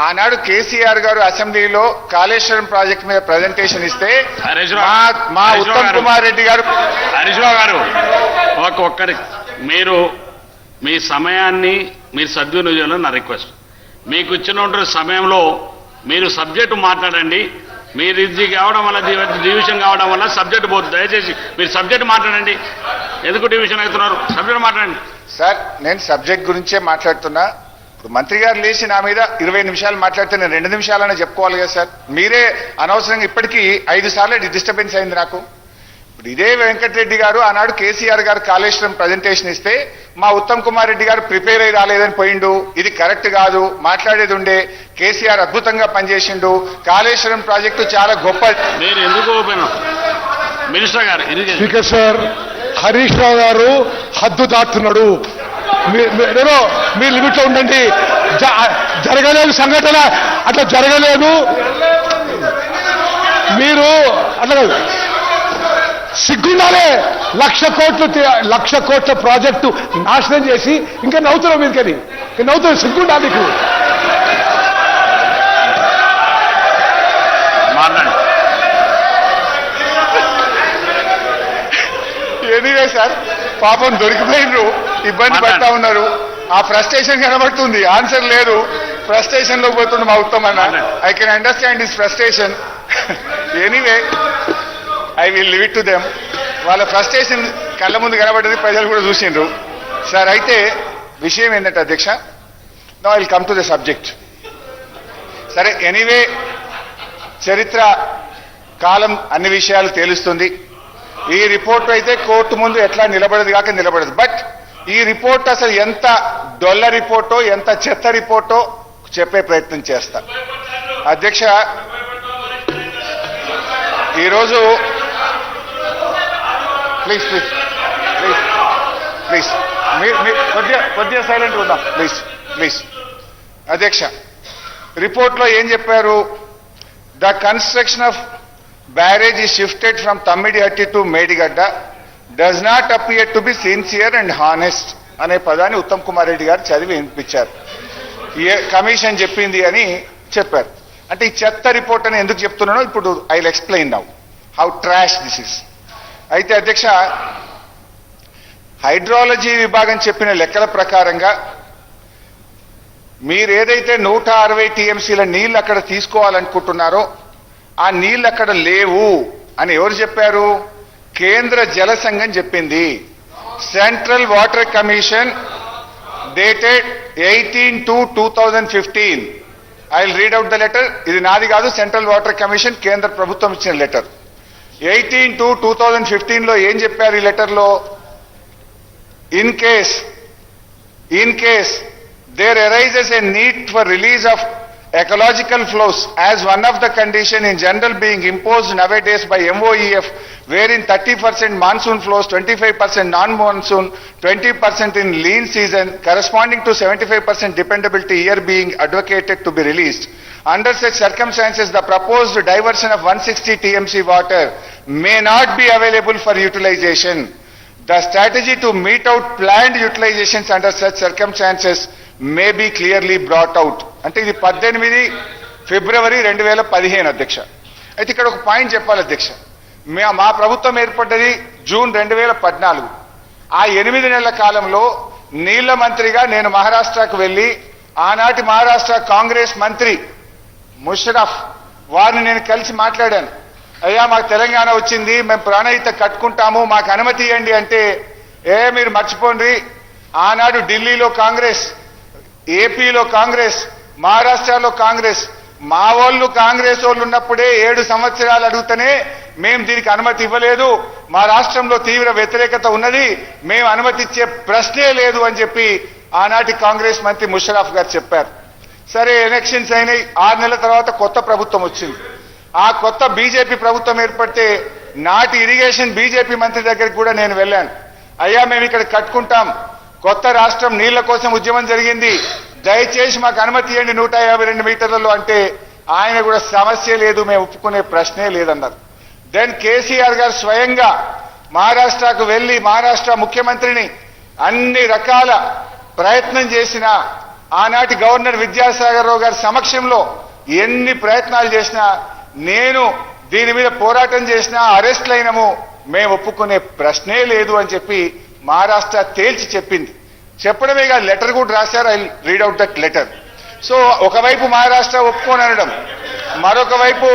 ఆనాడు కేసీఆర్ గారు అసెంబ్లీలో కాళేశ్వరం ప్రాజెక్ట్ మీద ప్రజెంటేషన్ ఇస్తే మా ఉత్తమ్ కుమార్ రెడ్డి గారు. హరీష్ రావు గారు, ఒక్కరి మీరు మీ సమయాన్ని మీరు సద్వినియోగంలో నా రిక్వెస్ట్. మీకు ఇచ్చిన సమయంలో మీరు సబ్జెక్టు మాట్లాడండి. మీరు ఇది కావడం వల్ల డివిజన్ కావడం వల్ల సబ్జెక్ట్ పోతుంది. దయచేసి మీరు సబ్జెక్ట్ మాట్లాడండి. ఎందుకు డివిజన్ అవుతున్నారు? సబ్జెక్ట్ మాట్లాడండి. సార్ నేను సబ్జెక్ట్ గురించే మాట్లాడుతున్నా. ఇప్పుడు మంత్రి గారు లేచి నా మీద 20 నిమిషాలు మాట్లాడితే నేను 2 నిమిషాలనే చెప్పుకోవాలి కదా సార్. మీరే అనవసరంగా ఇప్పటికీ 5 సార్లు డిస్టర్బెన్స్ అయింది నాకు. ఇప్పుడు ఇదే వెంకటరెడ్డి గారు ఆనాడు కేసీఆర్ గారు కాళేశ్వరం ప్రజెంటేషన్ ఇస్తే మా ఉత్తమ్ కుమార్ రెడ్డి గారు ప్రిపేర్ అయి రాలేదని పోయిండు. ఇది కరెక్ట్ కాదు, మాట్లాడేది ఉండే. కేసీఆర్ అద్భుతంగా పనిచేసిండు, కాళేశ్వరం ప్రాజెక్టు చాలా గొప్ప. మీరు ఎందుకు మినిస్టర్ గారు? స్పీకర్ సార్, హరీష్ రావు గారు హద్దు దాటుతున్నాడు. మీరు లిమిట్ లో ఉండండి. జరగలేదు సంఘటన, అట్లా జరగలేదు. మీరు అట్లా సిగ్గుండాలే. 1,00,000 కోట్ల ప్రాజెక్టు నాశనం చేసి ఇంకా నవ్వుతున్నావు మీదకని. నవ్వుతున్నావు, సిగ్గుండా మీకు? ఎనీవే సార్, పాపం దొరికిపోయినరు, ఇబ్బంది పడతా ఉన్నారు. ఆ ఫ్రస్ట్రేషన్ కనబడుతుంది, ఆన్సర్ లేదు, ఫ్రస్ట్రేషన్ లో పోతుంది మా ఉత్తమ్ అన్న. I can understand this frustration. Anyway I will live it to them. వాళ్ళ ఫ్రస్ట్రేషన్ కళ్ళ ముందు కనబడ్డది, ప్రజలు కూడా చూసిండ్రు. సార్ అయితే విషయం ఏంటంటే అధ్యక్ష, now I will come to the subject. సరే, ఎనీవే చరిత్ర కాలం అన్ని విషయాలు తేలుస్తుంది. ఈ రిపోర్ట్ అయితే కోర్టు ముందు ఎట్లా నిలబడదు కాక నిలబడదు. బట్ ఈ రిపోర్ట్ అసలు ఎంత డొల్ల రిపోర్టో, ఎంత చెత్త రిపోర్టో చెప్పే ప్రయత్నం చేస్తా. అధ్యక్ష, ఈరోజు ప్లీజ్ ప్లీజ్ ప్లీజ్ ప్లీజ్ కొద్దిగా సైలెంట్ ఉందాం ప్లీజ్ ప్లీజ్. అధ్యక్ష, రిపోర్ట్లో ఏం చెప్పారు? ద కన్స్ట్రక్షన్ ఆఫ్ బ్యారేజ్ ఈ shifted from Tummidihatti to Medigadda does not appear to be sincere and honest అనే పదాన్ని ఉత్తమ్ కుమార్ రెడ్డి గారు చదివి వినిపించారు. ఏ కమిషన్ చెప్పింది అని చెప్పారు. అంటే ఈ చెత్త రిపోర్ట్ అని ఎందుకు చెప్తున్నానో ఇప్పుడు I will explain now how trash this is. అయితే అధ్యక్ష, హైడ్రాలజీ విభాగం చెప్పిన లెక్కల ప్రకారంగా మీరు ఏదైతే 160 టీఎంసీల నీళ్లు అక్కడ తీసుకోవాలనుకుంటున్నారో ఆ నీళ్లు అక్కడ లేవు అని ఎవరు చెప్పారు? కేంద్ర జల సంఘం చెప్పింది. Central water commission dated 18/2/2015. I will read out the letter. ఇది నాది కాదు, సెంట్రల్ వాటర్ కమిషన్ కేంద్ర ప్రభుత్వం ఇచ్చిన లెటర్. 18/2/2015 లో ఏం చెప్పారు ఈ లెటర్లో? In case there arises a need for release of ecological flows as one of the condition in general being imposed nowadays by MOEF, wherein 30% monsoon flows, 25% non-monsoon, 20% in lean season, corresponding to 75% dependability year being advocated to be released. Under such circumstances, the proposed diversion of 160 TMC water may not be available for utilization. The strategy to meet out planned utilizations under such circumstances may be clearly brought out. అంటే ఇది 18 ఫిబ్రవరి 2015 అధ్యక్ష. అయితే ఇక్కడ ఒక point చెప్పాలి అధ్యక్ష. మా ప్రభుత్వం ఏర్పడ్డది జూన్ 2014. ఆ 8 నెలల కాలంలో నీళ్ల మంత్రిగా నేను మహారాష్ట్రకు వెళ్ళి ఆనాటి మహారాష్ట్ర కాంగ్రెస్ మంత్రి ముషరఫ్ వారిని నేను కలిసి మాట్లాడాను. అయ్యా, మాకు తెలంగాణ వచ్చింది, మేము ప్రాణహిత కట్టుకుంటాము, మాకు అనుమతి ఇవ్వండి అంటే, మీరు మర్చిపోండి, ఆనాడు ఢిల్లీలో కాంగ్రెస్, ఏపీలో కాంగ్రెస్, మహారాష్ట్రలో కాంగ్రెస్, మా వాళ్ళు కాంగ్రెస్ వాళ్ళు ఉన్నప్పుడే 7 సంవత్సరాలు అడుగుతూనే మేము దీనికి అనుమతి ఇవ్వలేదు, మా రాష్ట్రంలో తీవ్ర వ్యతిరేకత ఉన్నది, మేము అనుమతి ఇచ్చే ప్రశ్నే లేదు అని చెప్పి ఆనాటి కాంగ్రెస్ మంత్రి ముషరఫ్ గారు చెప్పారు. సరే, ఎలక్షన్స్ అయినాయి. 6 నెలల తర్వాత కొత్త ప్రభుత్వం వచ్చింది. ఆ కొత్త బీజేపీ ప్రభుత్వం ఏర్పడితే నాటి ఇరిగేషన్ బీజేపీ మంత్రి దగ్గరికి కూడా నేను వెళ్ళాను. అయ్యా, మేము ఇక్కడ కట్టుకుంటాం, కొత్త రాష్ట్రం నీళ్ల కోసం ఉద్యమం జరిగింది, దయచేసి మాకు అనుమతి ఇవ్వండి 152 మీటర్లలో అంటే ఆయన కూడా సమస్య లేదు, మేము ఒప్పుకునే ప్రశ్నే లేదన్నారు. దెన్ కేసీఆర్ గారు స్వయంగా మహారాష్ట్రకు వెళ్లి మహారాష్ట్ర ముఖ్యమంత్రిని అన్ని రకాల ప్రయత్నం చేసిన, ఆనాటి గవర్నర్ విద్యాసాగర్ రావు గారి సమక్షంలో ఎన్ని ప్రయత్నాలు చేసినా, నేను దీని మీద పోరాటం చేసినా, అరెస్ట్లు అయినము, మేము ఒప్పుకునే ప్రశ్నే లేదు అని చెప్పి మహారాష్ట్ర తేల్చి చెప్పింది. చెప్పడమే కాదు, లెటర్ కూడా రాశారు. I read out that letter. So ఒకవైపు మహారాష్ట్ర ఒప్పుకోనడం, మరొక వైపు